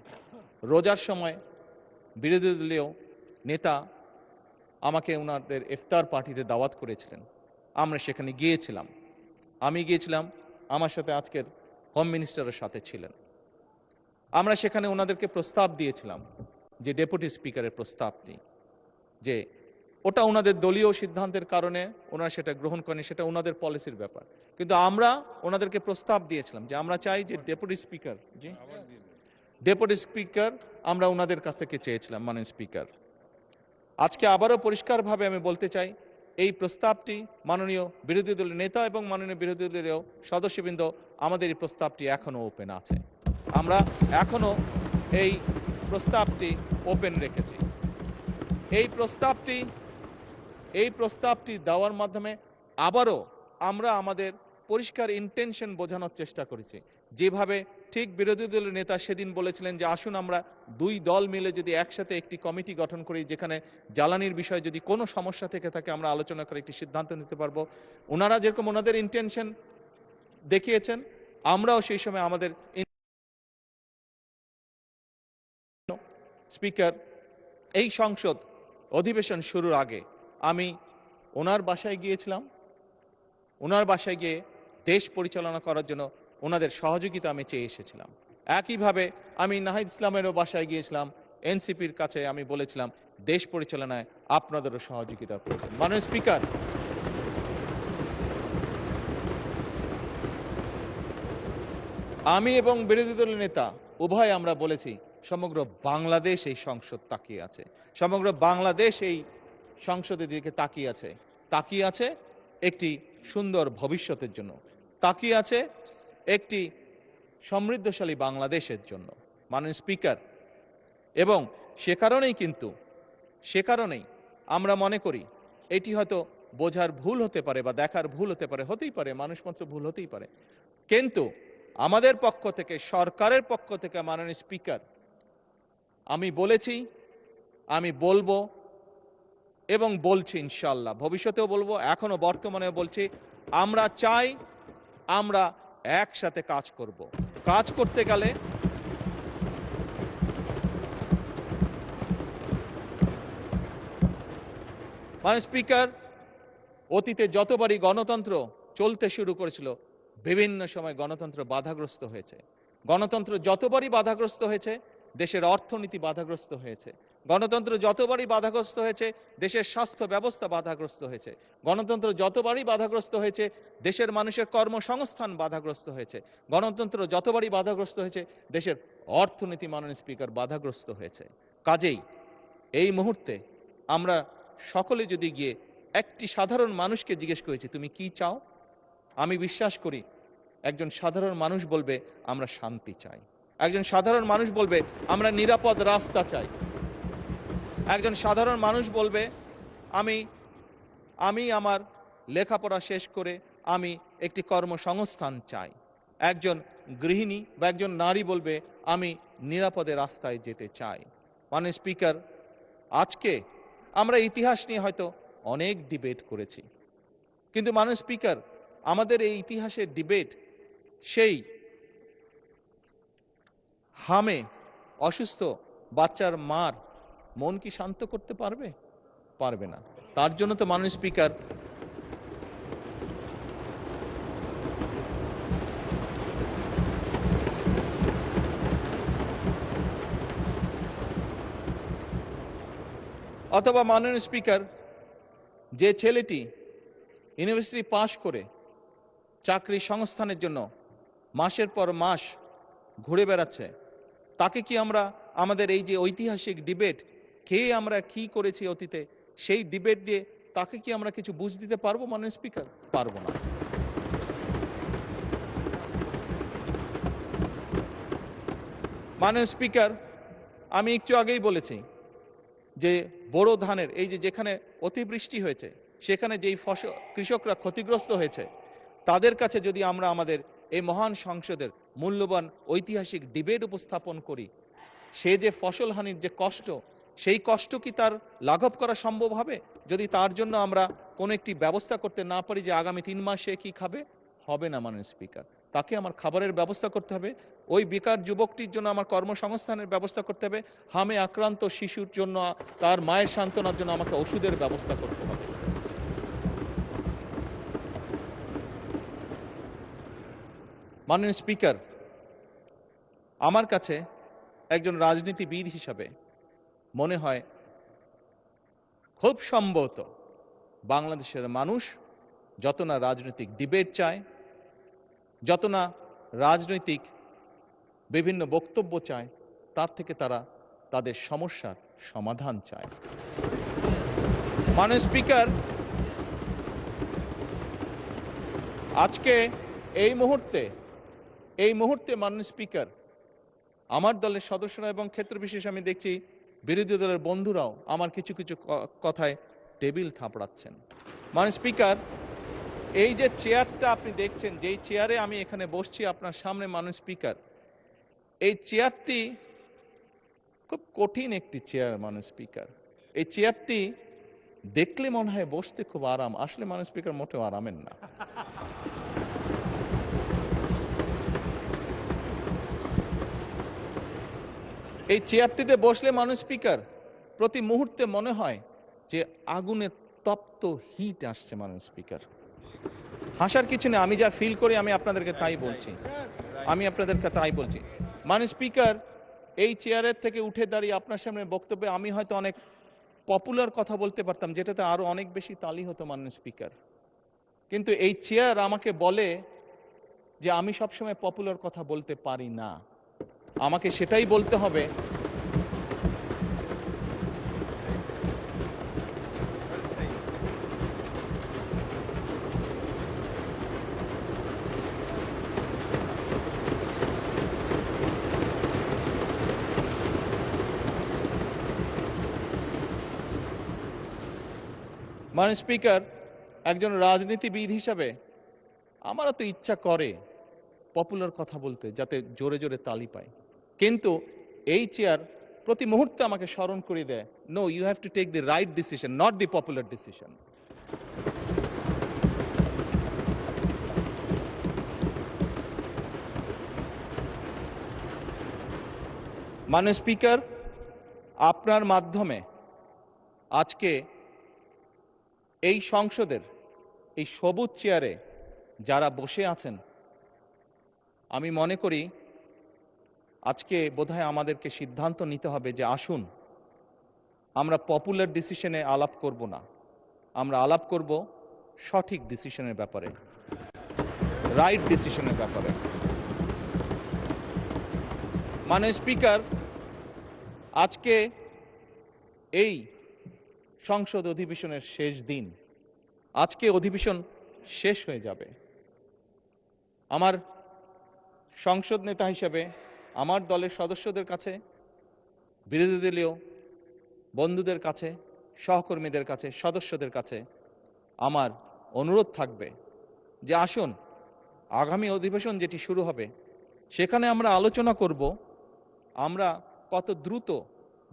রোজার সময় বিরোধী দলীয় নেতা আমাকে ওনাদের ইফতার পার্টিতে দাওয়াত করেছিলেন। আমরা সেখানে গিয়েছিলাম। আমি গিয়েছিলাম, আমার সাথে আজকের হোম মিনিস্টারের সাথে ছিলেন। আমরা সেখানে ওনাদেরকে প্রস্তাব দিয়েছিলাম যে ডেপুটি স্পিকারের প্রস্তাবটি, যে ওটা ওনাদের দলীয় সিদ্ধান্তের কারণে ওনারা সেটা গ্রহণ করেন, সেটা ওনাদের পলিসির ব্যাপার। কিন্তু আমরা ওনাদেরকে প্রস্তাব দিয়েছিলাম যে আমরা চাই যে ডেপুটি স্পিকার আমরা ওনাদের কাছ থেকে চেয়েছিলাম। মাননীয় স্পিকার, আজকে আবারও পরিষ্কারভাবে আমি বলতে চাই, এই প্রস্তাবটি মাননীয় বিরোধী দলের নেতা এবং মাননীয় বিরোধী দলের সদস্যবৃন্দ, আমাদের এই প্রস্তাবটি এখনো ওপেন আছে। আমরা এখনো এই প্রস্তাবটি ওপেন রেখেছি। এই প্রস্তাবটি দেওয়ার মাধ্যমে আবারও আমরা আমাদের পরিষ্কার ইন্টেনশন বোঝানোর চেষ্টা করেছি যেভাবে ঠিক বিরোধী দলের নেতা সেদিন বলেছিলেন যে আসুন আমরা দুই দল মিলে যদি একসাথে একটি কমিটি গঠন করি, যেখানে জ্বালানির বিষয়ে যদি কোনো সমস্যা থেকে থাকে আমরা আলোচনা করে একটি সিদ্ধান্ত নিতে পারবো। ওনারা যেরকম ওনাদের ইন্টেনশন দেখিয়েছেন, আমরাও সেই সময় আমাদের। স্পিকার, এই সংসদ অধিবেশন শুরুর আগে আমি ওনার বাসায় গিয়েছিলাম। ওনার বাসায় গিয়ে দেশ পরিচালনা করার জন্য ওনাদের সহযোগিতা আমি চেয়ে এসেছিলাম। একইভাবে আমি নাহিদ ইসলামেরও বাসায় গিয়েছিলাম, এনসিপির কাছে আমি বলেছিলাম দেশ পরিচালনায় আপনাদেরও সহযোগিতা প্রয়োজন। মাননীয় স্পিকার, আমি এবং বিরোধী দলের নেতা উভয় আমরা বলেছি সমগ্র বাংলাদেশ এই সংসদ তাকিয়ে আছে, সমগ্র বাংলাদেশ এই সংসদের দিকে তাকিয়ে আছে একটি সুন্দর ভবিষ্যতের জন্য, তাকিয়ে আছে একটি সমৃদ্ধশালী বাংলাদেশের জন্য। মাননীয় স্পিকার, এবং সে কারণেই আমরা মনে করি এটি হয়তো বোঝার ভুল হতে পারে বা দেখার ভুল হতে পারে, হতেই পারে, মানুষ মাত্র ভুল হতেই পারে, কিন্তু আমাদের পক্ষ থেকে, সরকারের পক্ষ থেকে মাননীয় স্পিকার, আমি বলেছি, আমি বলবো এবং বলছি, ইনশাআল্লাহ ভবিষ্যতেও বলবো, এখনো বর্তমানেও বলছি, আমরা চাই আমরা একসাথে কাজ করব। কাজ করতে গেলে মাননীয় স্পিকার, অতীতে যতবারই গণতন্ত্র চলতে শুরু করেছিল বিভিন্ন সময় গণতন্ত্র বাধাগ্রস্ত হয়েছে। গণতন্ত্র যতবারই বাধাগ্রস্ত হয়েছে দেশের অর্থনীতি বাধাগ্রস্ত হয়েছে। গণতন্ত্র যতবারই বাধাগ্রস্ত হয়েছে দেশের স্বাস্থ্য ব্যবস্থা বাধাগ্রস্ত হয়েছে। গণতন্ত্র যতবারই বাধাগ্রস্ত হয়েছে দেশের মানুষের কর্মসংস্থান বাধাগ্রস্ত হয়েছে। গণতন্ত্র যতবারই বাধাগ্রস্ত হয়েছে দেশের অর্থনীতি, মাননীয় স্পিকার, বাধাগ্রস্ত হয়েছে। কাজেই এই মুহূর্তে আমরা সকলে যদি গিয়ে একটি সাধারণ মানুষকে জিজ্ঞেস করেছি তুমি কি চাও, আমি বিশ্বাস করি একজন সাধারণ মানুষ বলবে আমরা শান্তি চাই, একজন সাধারণ মানুষ বলবে আমরা নিরাপদ রাস্তা চাই, একজন সাধারণ মানুষ বলবে আমি আমার লেখাপড়া শেষ করে আমি একটি কর্মসংস্থান চাই, একজন গৃহিণী বা একজন নারী বলবে আমি নিরাপদে রাস্তায় যেতে চাই। মাননীয় স্পিকার, আজকে আমরা ইতিহাস নিয়ে হয়তো অনেক ডিবেট করেছি, কিন্তু মাননীয় স্পিকার, আমাদের এই ইতিহাসের ডিবেট সেই হামে অসুস্থ বাচ্চার মার মন কি শান্ত করতে পারবে? পারবে না। তার জন্য তো মাননীয় স্পিকার অথবা মাননীয় স্পিকার, যে ছেলেটি ইউনিভার্সিটি পাশ করে চাকরি সংস্থানের জন্য মাসের পর মাস ঘুরে বেড়াচ্ছে, তাকে কি আমরা আমাদের এই যে ঐতিহাসিক ডিবেট, কে আমরা কি করেছি অতীতে, সেই ডিবেট দিয়ে তাকে কি আমরা কিছু বুঝ দিতে পারবো? মাননীয় স্পিকার, পারবো না। মাননীয় স্পিকার, আমি একটু আগেই বলেছি যে বোরো ধানের এই যেখানে অতিবৃষ্টি হয়েছে সেখানে যেই ফসল কৃষকরা ক্ষতিগ্রস্ত হয়েছে তাদের কাছে যদি আমরা আমাদের এই মহান সংসদের মূল্যবান ঐতিহাসিক ডিবেট উপস্থাপন করি, সে যে ফসল হানির যে কষ্ট, সেই কষ্ট কি তার লাঘব করা সম্ভব হবে যদি তার জন্য আমরা কোনো একটি ব্যবস্থা করতে না পারি যে আগামী 3 মাস সে কি খাবে? হবে না মাননীয় স্পিকার। তাকে আমার খাবারের ব্যবস্থা করতে হবে, ওই বেকার যুবকটির জন্য আমার কর্মসংস্থানের ব্যবস্থা করতে হবে, হামে আক্রান্ত শিশুর জন্য তার মায়ের সান্ত্বনার জন্য আমাকে ওষুধের ব্যবস্থা করতে হবে। মাননীয় স্পিকার, আমার কাছে একজন রাজনীতিবিদ হিসাবে মনে হয় খুব সম্ভবত বাংলাদেশের মানুষ যত না রাজনৈতিক ডিবেট চায়, যত না রাজনৈতিক বিভিন্ন বক্তব্য চায়, তার থেকে তারা তাদের সমস্যার সমাধান চায়। মাননীয় স্পিকার, আজকে এই মুহূর্তে মাননীয় স্পিকার, আমার দলের সদস্যরা এবং ক্ষেত্র বিশেষ আমি দেখছি বিরোধী দলের বন্ধুরাও আমার কিছু কথায় টেবিল থাপড়াচ্ছেন। মাননীয় স্পিকার, এই যে চেয়ারটা আপনি দেখছেন, যেই চেয়ারে আমি এখানে বসছি আপনার সামনে মাননীয় স্পিকার, এই চেয়ারটি খুব কঠিন একটি চেয়ার মাননীয় স্পিকার। এই চেয়ারটি দেখলে মনে হয় বসতে খুব আরাম, আসলে মাননীয় স্পিকার মোটেও আরামের না। এই চেয়ারটিতে বসলে মাননীয় স্পিকার প্রতি মুহূর্তে মনে হয় যে আগুনের তপ্ত হিট আসছে মাননীয় স্পিকার। হাসার কিছু নেই, আমি যা ফিল করি আমি আপনাদেরকে তাই বলছি, মাননীয় স্পিকার, এই চেয়ারের থেকে উঠে দাঁড়িয়ে আপনার সামনে বক্তব্যে আমি হয়তো অনেক পপুলার কথা বলতে পারতাম, যেটাতে আরো অনেক বেশি তালি হতো মাননীয় স্পিকার। কিন্তু এই চেয়ার আমাকে বলে যে আমি সবসময় পপুলার কথা বলতে পারি না, আমাকে সেটাই বলতে হবে। মাননীয় স্পিকার, একজন রাজনীতিবিদ হিসাবে আমারও তো ইচ্ছা করে পপুলার কথা বলতে, যাতে জোরে জোরে তালি পায়, কিন্তু এই চেয়ার প্রতি মুহূর্তে আমাকে স্মরণ করে দেয়, no, you have to take the right decision, not the popular decision. মাননীয় স্পিকার, আপনার মাধ্যমে আজকে এই সংসদের এই সবুজ চেয়ারে যারা বসে আছেন, আমি মনে করি আজকে বোধহয় আমাদেরকে সিদ্ধান্ত নিতে হবে যে আসুন আমরা পপুলার ডিসিশনে আলাপ করব না, আমরা আলাপ করব সঠিক ডিসিশনের ব্যাপারে, রাইট ডিসিশনের ব্যাপারে। মাননীয় স্পিকার, আজকে এই সংসদ অধিবেশনের শেষ দিন, আজকে অধিবেশন শেষ হয়ে যাবে। আমার সংসদ নেতা হিসেবে আমার দলের সদস্যদের কাছে, বিরোধী দলীয় বন্ধুদের কাছে, সহকর্মীদের কাছে, সদস্যদের কাছে আমার অনুরোধ থাকবে যে আসুন আগামী অধিবেশন যেটি শুরু হবে সেখানে আমরা আলোচনা করব আমরা কত দ্রুত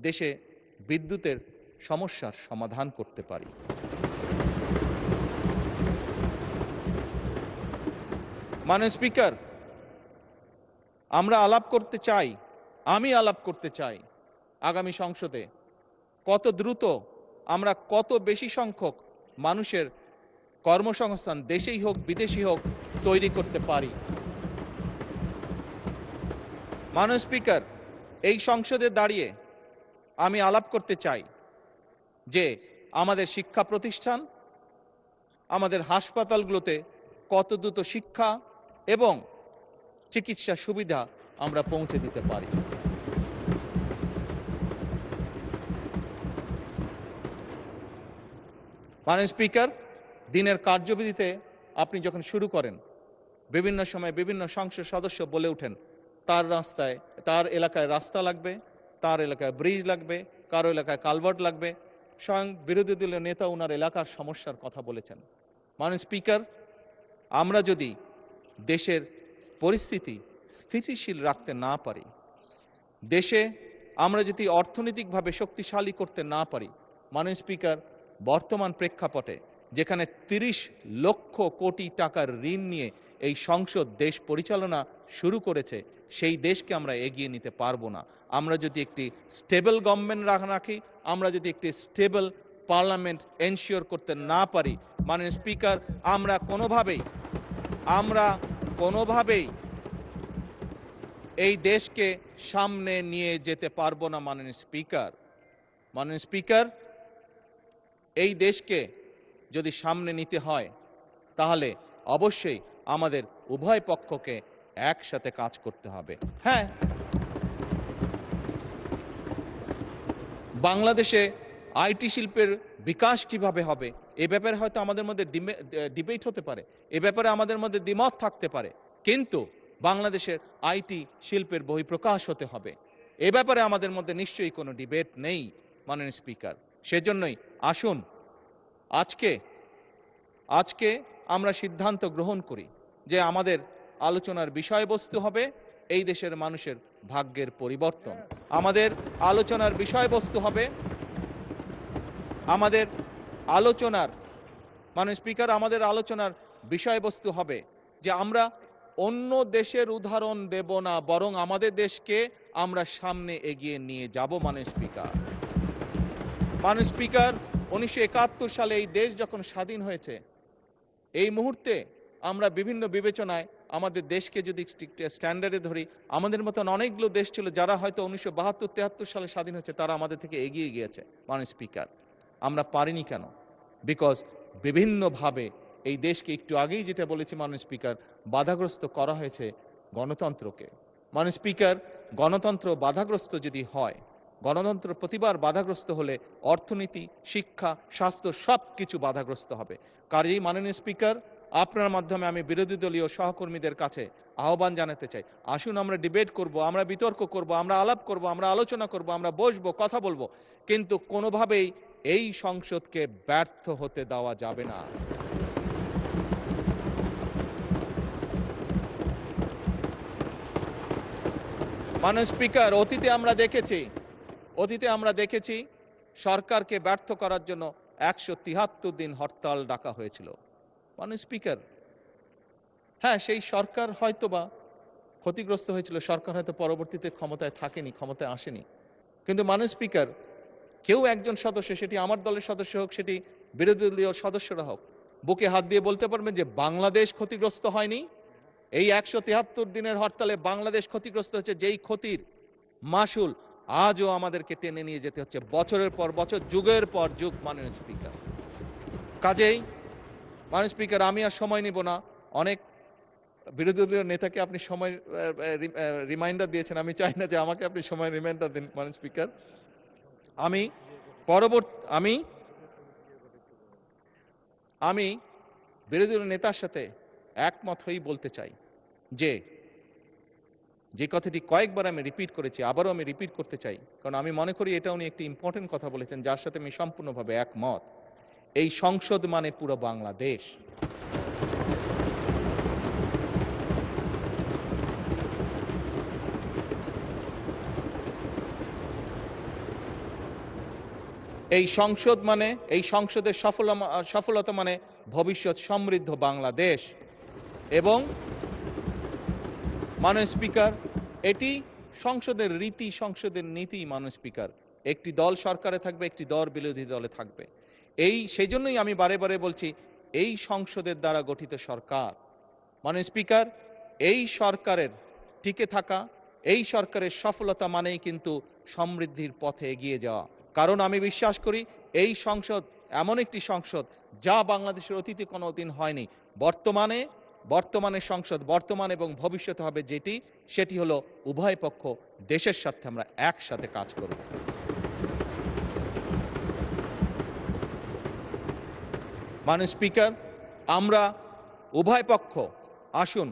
দেশে বিদ্যুতের সমস্যার সমাধান করতে পারি। মাননীয় স্পিকার, আমরা আলাপ করতে চাই, আমি আলাপ করতে চাই আগামী সংসদে কত দ্রুত আমরা কত বেশি সংখ্যক মানুষের কর্মসংস্থান, দেশেই হোক বিদেশি হোক, তৈরি করতে পারি। মাননীয় স্পিকার, এই সংসদে দাঁড়িয়ে আমি আলাপ করতে চাই যে আমাদের শিক্ষা প্রতিষ্ঠান, আমাদের হাসপাতালগুলোতে কত দ্রুত শিক্ষা এবং চিকিৎসা সুবিধা আমরা পৌঁছে দিতে পারি। মাননীয় স্পিকার, দিনের কার্যবিধিতে আপনি যখন শুরু করেন, বিভিন্ন সময় বিভিন্ন সংসদ সদস্য বলে ওঠেন তার এলাকায় রাস্তা লাগবে, তার এলাকায় ব্রিজ লাগবে, কারো এলাকায় কালভার্ট লাগবে। স্বয়ং বিরোধী দলীয় নেতা ওনার এলাকার সমস্যার কথা বলেছেন। মাননীয় স্পিকার, আমরা যদি দেশের পরিস্থিতি স্থিতিশীল রাখতে না পারি, দেশে আমরা যদি অর্থনৈতিকভাবে শক্তিশালী করতে না পারি, মাননীয় স্পিকার, বর্তমান প্রেক্ষাপটে যেখানে 30 লক্ষ কোটি টাকার ঋণ নিয়ে এই সংসদ দেশ পরিচালনা শুরু করেছে, সেই দেশকে আমরা এগিয়ে নিতে পারবো না। আমরা যদি একটি স্টেবল গভর্নমেন্ট রাখি, আমরা যদি একটি স্টেবল পার্লামেন্ট এনশিওর করতে না পারি, মাননীয় স্পিকার, আমরা কোনোভাবেই এই দেশকে সামনে নিয়ে যেতে পারবো না। মাননীয় স্পিকার, এই দেশকে যদি সামনে নিতে হয় তাহলে অবশ্যই আমাদের উভয় পক্ষকে একসাথে কাজ করতে হবে। হ্যাঁ, বাংলাদেশে আইটি শিল্পের বিকাশ কিভাবে হবে এ ব্যাপারে হয়তো আমাদের মধ্যে ডিবেট হতে পারে, এ ব্যাপারে আমাদের মধ্যে দ্বিমত থাকতে পারে, কিন্তু বাংলাদেশের আইটি শিল্পের বহিঃপ্রকাশ হতে হবে, এ ব্যাপারে আমাদের মধ্যে নিশ্চয়ই কোনো ডিবেট নেই। মাননীয় স্পিকার, সেজন্যই আসুন আজকে আমরা সিদ্ধান্ত গ্রহণ করি যে আমাদের আলোচনার বিষয়বস্তু হবে এই দেশের মানুষের ভাগ্যের পরিবর্তন। আমাদের আলোচনার বিষয়বস্তু হবে আমাদের আলোচনার মাননীয় স্পিকার আমাদের আলোচনার বিষয়বস্তু হবে যে আমরা অন্য দেশের উদাহরণ দেব না, বরং আমাদের দেশকে আমরা সামনে এগিয়ে নিয়ে যাব। মাননীয় স্পিকার 1971 সালে এই দেশ যখন স্বাধীন হয়েছে, এই মুহূর্তে আমরা বিভিন্ন বিবেচনায় আমাদের দেশকে যদি স্ট্যান্ডার্ডে ধরি, আমাদের মতন অনেকগুলো দেশ ছিল যারা হয়তো 1972-73 সালে স্বাধীন হয়েছে, তারা আমাদের থেকে এগিয়ে গিয়েছে। মাননীয় স্পিকার, আমরা পারিনি কেন? বিকজ বিভিন্নভাবে এই দেশকে একটু আগেই যেটা বলেছি মাননীয় স্পিকার, বাধাগ্রস্ত করা হয়েছে গণতন্ত্রকে। মাননীয় স্পিকার, গণতন্ত্র বাধাগ্রস্ত যদি হয়, গণতন্ত্র প্রতিবার বাধাগ্রস্ত হলে অর্থনীতি, শিক্ষা, স্বাস্থ্য সব কিছু বাধাগ্রস্ত হবে। কাজেই মাননীয় স্পিকার, আপনার মাধ্যমে আমি বিরোধী দলীয় সহকর্মীদের কাছে আহ্বান জানাতে চাই, আসুন আমরা ডিবেট করব, আমরা বিতর্ক করব, আমরা আলাপ করব, আমরা আলোচনা করব, আমরা বসবো, কথা বলবো, কিন্তু কোনোভাবেই এই সংসদকে ব্যর্থ হতে দেওয়া যাবে না। মাননীয় স্পিকার, অতীতে আমরা দেখেছি সরকারকে ব্যর্থ করার জন্য 173 দিন হরতাল ডাকা হয়েছিল। মাননীয় স্পিকার, হ্যাঁ, সেই সরকার হয়তোবা ক্ষতিগ্রস্ত হয়েছিল, সরকার হয়তো পরবর্তীতে ক্ষমতায় থাকেনি, ক্ষমতায় আসেনি, কিন্তু মাননীয় স্পিকার, কেউ একজন সদস্য, সেটি আমার দলের সদস্য হোক, সেটি বিরোধী দলীয় সদস্যরা হোক, বুকে হাত দিয়ে বলতে পারবেন যে বাংলাদেশ ক্ষতিগ্রস্ত হয়নি? এই 173 দিনের হরতালে বাংলাদেশ ক্ষতিগ্রস্ত হচ্ছে, যেই ক্ষতির মাসুল আজও আমাদেরকে টেনে নিয়ে যেতে হচ্ছে বছরের পর বছর, যুগের পর যুগ। মাননীয় স্পিকার, কাজেই মাননীয় স্পিকার, আমি আর সময় নিব না। অনেক বিরোধী দলীয় নেতাকে আপনি সময় রিমাইন্ডার দিয়েছেন, আমি চাই না যে আমাকে আপনি সময় রিমাইন্ডার দিন। মাননীয় স্পিকার, আমি বিরোধী দলীয় নেতার সাথে একমত হয়েই বলতে চাই যে কথাটি কয়েকবার আমি রিপিট করেছি, আবারও আমি রিপিট করতে চাই, কারণ আমি মনে করি এটা উনি একটি ইম্পর্টেন্ট কথা বলেছেন যার সাথে আমি সম্পূর্ণভাবে একমত। এই সংসদ মানে পুরো বাংলাদেশ। এই সংসদের সফলতা মানে ভবিষ্যৎ সমৃদ্ধ বাংলাদেশ। এবং মাননীয় স্পিকার, এটি সংসদের রীতি, সংসদের নীতি। মাননীয় স্পিকার, একটি দল সরকারে থাকবে, একটি দল বিরোধী দলে থাকবে। সেই জন্যই আমি বারে বারে বলছি, এই সংসদের দ্বারা গঠিত সরকার। মাননীয় স্পিকার, এই সরকারের টিকে থাকা, এই সরকারের সফলতা মানেই কিন্তু সমৃদ্ধির পথে এগিয়ে যাওয়া। কারণ আমি বিশ্বাস করি এই সংসদ এমন একটি সংসদ যা বাংলাদেশের অতীতে কোনো দিন হয়নি। বর্তমানে সংসদ, বর্তমান এবং ভবিষ্যতে হবে সেটি হলো উভয় পক্ষ দেশের স্বার্থে আমরা একসাথে কাজ করব। মাননীয় স্পিকার, আমরা উভয় পক্ষ আসুন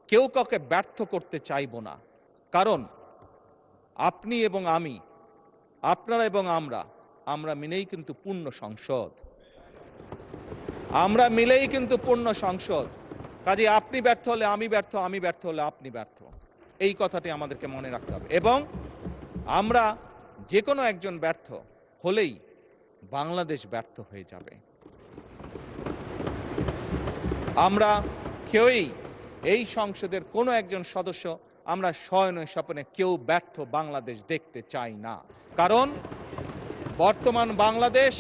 কেউ কাউকে ব্যর্থ করতে চাইব না। কারণ আপনি এবং আমি, আপনারা এবং আমরা মিলেই কিন্তু পূর্ণ সংসদ। আমরা মিলেই কিন্তু পূর্ণ সংসদ। কাজে আপনি ব্যর্থ হলে আমি ব্যর্থ, আমি ব্যর্থ হলে আপনি ব্যর্থ, এই কথাটি আমাদেরকে মনে রাখতে হবে। এবং আমরা যে কোনো একজন ব্যর্থ হলেই বাংলাদেশ ব্যর্থ হয়ে যাবে। আমরা কেউই এই সংসদের কোনো একজন সদস্য আমরা শয়নে স্বপ্নে কেউ ব্যর্থ বাংলাদেশ দেখতে চাই না। কারণ বর্তমান বাংলাদেশ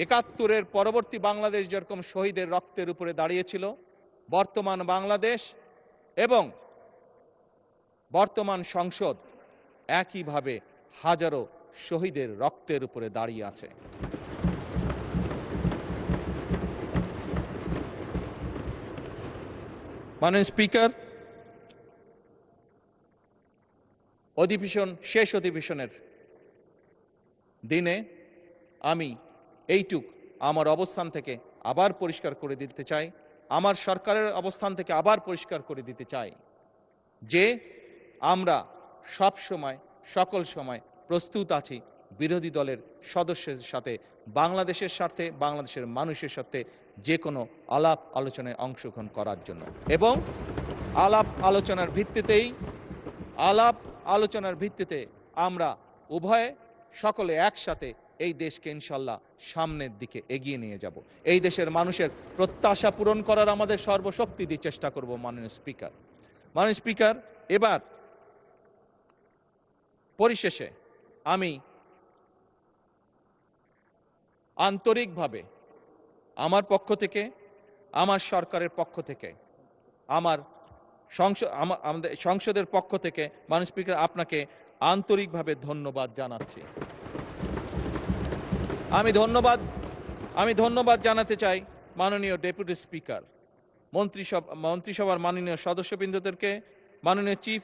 ৭১-এর পরবর্তী বাংলাদেশ যেরকম শহীদের রক্তের উপরে দাঁড়িয়েছিল, বর্তমান বাংলাদেশ এবং বর্তমান সংসদ একইভাবে হাজারো শহীদের রক্তের উপরে দাঁড়িয়ে আছে। মাননীয় স্পিকার, শেষ অধিবেশনের দিনে আমি আমার অবস্থান থেকে আবার পরিষ্কার করে দিতে চাই, আমার সরকারের অবস্থান থেকে আবার পরিষ্কার করে দিতে চাই যে আমরা সব সময়, সকল সময় প্রস্তুত আছি বিরোধী দলের সদস্যদের সাথে বাংলাদেশের স্বার্থে, বাংলাদেশের মানুষের সাথে যে কোনো আলাপ আলোচনায় অংশগ্রহণ করার জন্য, এবং আলাপ আলোচনার ভিত্তিতে আমরা উভয়ে সকলে একসাথে এই দেশকে ইনশাল্লাহ সামনের দিকে এগিয়ে নিয়ে যাব। এই দেশের মানুষের প্রত্যাশা পূরণ করার আমাদের সর্বশক্তি দিয়ে চেষ্টা করব। মাননীয় স্পিকার, এবার পরিশেষে আমি আন্তরিকভাবে আমার পক্ষ থেকে, আমার সরকারের পক্ষ থেকে, আমাদের সংসদের পক্ষ থেকে মাননীয় স্পিকার আপনাকে আন্তরিকভাবে ধন্যবাদ জানাচ্ছি। আমি ধন্যবাদ জানাতে চাই মাননীয় ডেপুটি স্পিকার, মন্ত্রিসভার মাননীয় সদস্যবৃন্দদেরকে, মাননীয় চিফ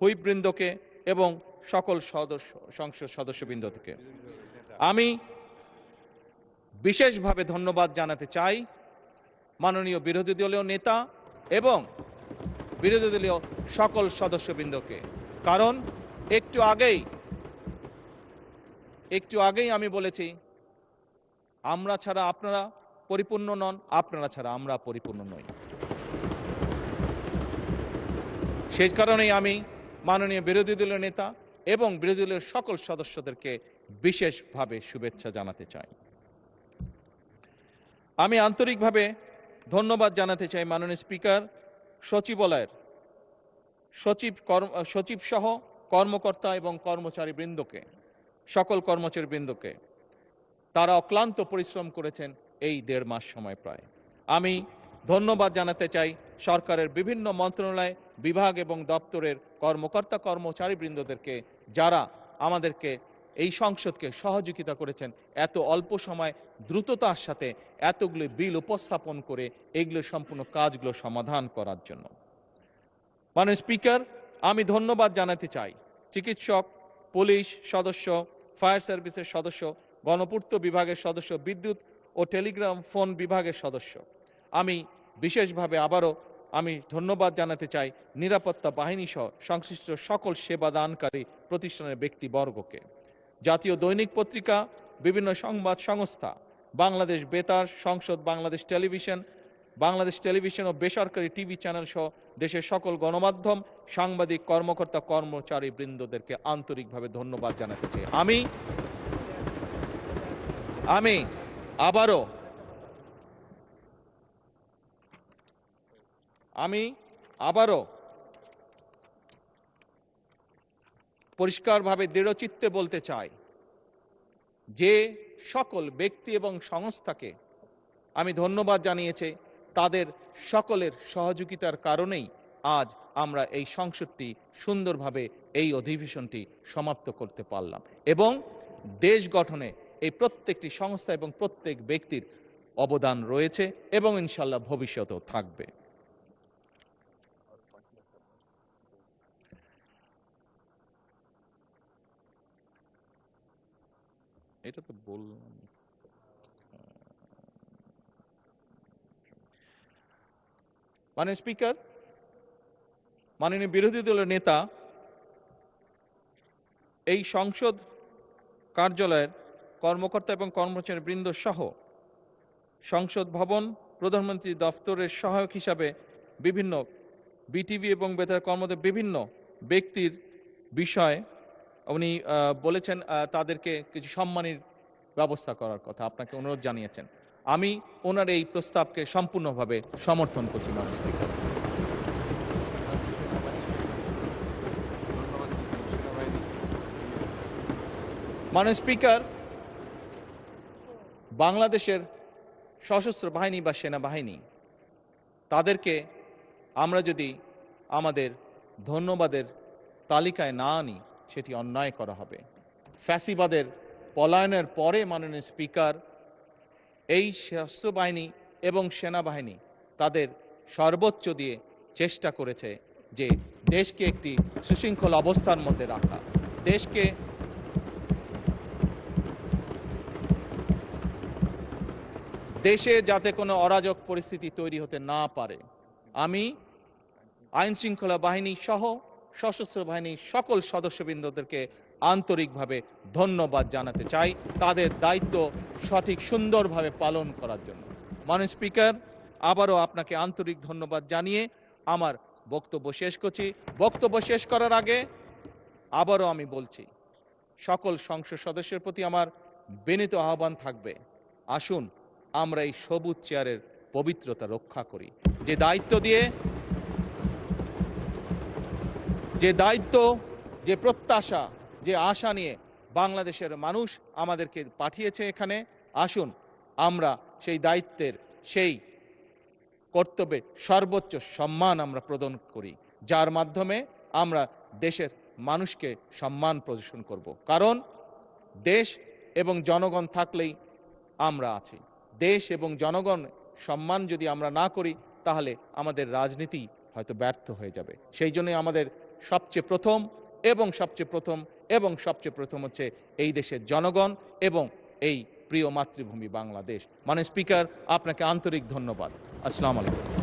হুইপবৃন্দকে এবং সকল সংসদ সদস্যবৃন্দকে। আমি বিশেষভাবে ধন্যবাদ জানাতে চাই মাননীয় বিরোধী দলীয় নেতা এবং বিরোধী দলীয় সকল সদস্যবৃন্দকে, কারণ একটু আগেই আমি বলেছি, আমরা ছাড়া আপনারা পরিপূর্ণ নন, আপনারা ছাড়া আমরা পরিপূর্ণ নই। সেই কারণেই আমি মাননীয় বিরোধী দলীয় নেতা এবং বিরোধী দলীয় সকল সদস্যদেরকে বিশেষভাবে শুভেচ্ছা জানাতে চাই। আমি আন্তরিকভাবে ধন্যবাদ জানাতে চাই মাননীয় স্পিকার, সচিবালয়ের সচিব সহ কর্মকর্তা এবং কর্মচারীবৃন্দকে, সকল কর্মচারীবৃন্দকে। তারা অক্লান্ত পরিশ্রম করেছেন এই 1.5 মাস সময় প্রায়। আমি ধন্যবাদ জানাতে চাই সরকারের বিভিন্ন মন্ত্রণালয়, বিভাগ এবং দপ্তরের কর্মকর্তা কর্মচারীবৃন্দদেরকে, যারা আমাদেরকে এই সংসদকে সহযোগিতা করেছেন এত অল্প সময় দ্রুততার সাথে এতগুলো বিল উপস্থাপন করে এইগুলো সম্পূর্ণ কাজগুলো সমাধান করার জন্য। মাননীয় স্পিকার, আমি ধন্যবাদ জানাতে চাই চিকিৎসক, পুলিশ সদস্য, ফায়ার সার্ভিসের সদস্য, গণপূর্ত বিভাগের সদস্য, বিদ্যুৎ ও টেলিগ্রাম ফোন বিভাগের সদস্য। আমি বিশেষভাবে আবারও আমি ধন্যবাদ জানাতে চাই নিরাপত্তা বাহিনী সহ সংশ্লিষ্ট সকল সেবাদানকারী প্রতিষ্ঠানের ব্যক্তিবর্গকে। জাতীয় দৈনিক পত্রিকা, বিভিন্ন সংবাদ সংস্থা, বাংলাদেশ বেতার, সংসদ, বাংলাদেশ টেলিভিশন ও বেসরকারি টিভি চ্যানেল সহ দেশের সকল গণমাধ্যম, সাংবাদিক, কর্মকর্তা, কর্মচারী বৃন্দদেরকে আন্তরিকভাবে ধন্যবাদ জানাতে চাই। আমি আবারও পরিষ্কারভাবে দৃঢ়চিত্তে বলতে চাই যে সকল ব্যক্তি এবং সংস্থাকে আমি ধন্যবাদ জানিয়েছি, তাদের সকলের সহযোগিতার কারণেই আজ আমরা এই সংসদটি সুন্দরভাবে এই অধিবেশনটি সমাপ্ত করতে পারলাম, এবং দেশ গঠনে এই প্রত্যেকটি সংস্থা এবং প্রত্যেক ব্যক্তির অবদান রয়েছে এবং ইনশাল্লাহ ভবিষ্যতেও থাকবে। এটা তো বললাম। মাননীয় স্পিকার, মাননীয় বিরোধী দলের নেতা, এই সংসদ কার্যালয়ের কর্মকর্তা এবং কর্মচারী বৃন্দ সহ সংসদ ভবন, প্রধানমন্ত্রী দফতরের সহায়ক হিসাবে বিভিন্ন বিটিভি এবং বেতার কর্মদের বিভিন্ন ব্যক্তির বিষয়ে উনি বলেছেন তাদেরকে কিছু সম্মানের ব্যবস্থা করার কথা, আপনাকে অনুরোধ জানিয়েছেন। আমি ওনার এই প্রস্তাবকে সম্পূর্ণভাবে সমর্থন করছি। মাননীয় স্পিকার, মাননীয় স্পিকার, বাংলাদেশের সশস্ত্র বাহিনী বা সেনাবাহিনী, তাদেরকে আমরা যদি আমাদের ধন্যবাদের তালিকায় না আনি সেটি অন্যায় করা হবে। ফ্যাসিবাদের পলায়নের পরে মাননীয় স্পিকার, এই সশস্ত্র বাহিনী এবং সেনাবাহিনী তাদের সর্বোচ্চ দিয়ে চেষ্টা করেছে যে দেশকে একটি সুশৃঙ্খল অবস্থার মধ্যে রাখা, দেশে যাতে কোনো অরাজক পরিস্থিতি তৈরি হতে না পারে। আমি আইন শৃঙ্খলা বাহিনী সহ সশস্ত্র বাহিনীর সকল সদস্যবৃন্দদেরকে আন্তরিকভাবে ধন্যবাদ জানাতে চাই তাদের দায়িত্ব সঠিক সুন্দরভাবে পালন করার জন্য। মাননীয় স্পিকার, আবারও আপনাকে আন্তরিক ধন্যবাদ জানিয়ে আমার বক্তব্য শেষ করছি। বক্তব্য শেষ করার আগে আবারও আমি বলছি, সকল সংসদ সদস্যের প্রতি আমার বিনীত আহ্বান থাকবে, আসুন আমরা এই সবুজ চেয়ারের পবিত্রতা রক্ষা করি। যে দায়িত্ব, যে প্রত্যাশা, যে আশা নিয়ে বাংলাদেশের মানুষ আমাদেরকে পাঠিয়েছে এখানে, আসুন আমরা সেই দায়িত্বের, সেই কর্তব্যের সর্বোচ্চ সম্মান আমরা প্রদান করি, যার মাধ্যমে আমরা দেশের মানুষকে সম্মান প্রদর্শন করব। কারণ দেশ এবং জনগণ থাকলেই আমরা আছি। দেশ এবং জনগণ সম্মান যদি আমরা না করি, তাহলে আমাদের রাজনীতি হয়তো ব্যর্থ হয়ে যাবে। সেই জন্য আমাদের সবচেয়ে প্রথম হচ্ছে এই দেশের জনগণ এবং এই প্রিয় মাতৃভূমি বাংলাদেশ। মাননীয় স্পিকার, আপনাকে আন্তরিক ধন্যবাদ। আসসালামু আলাইকুম।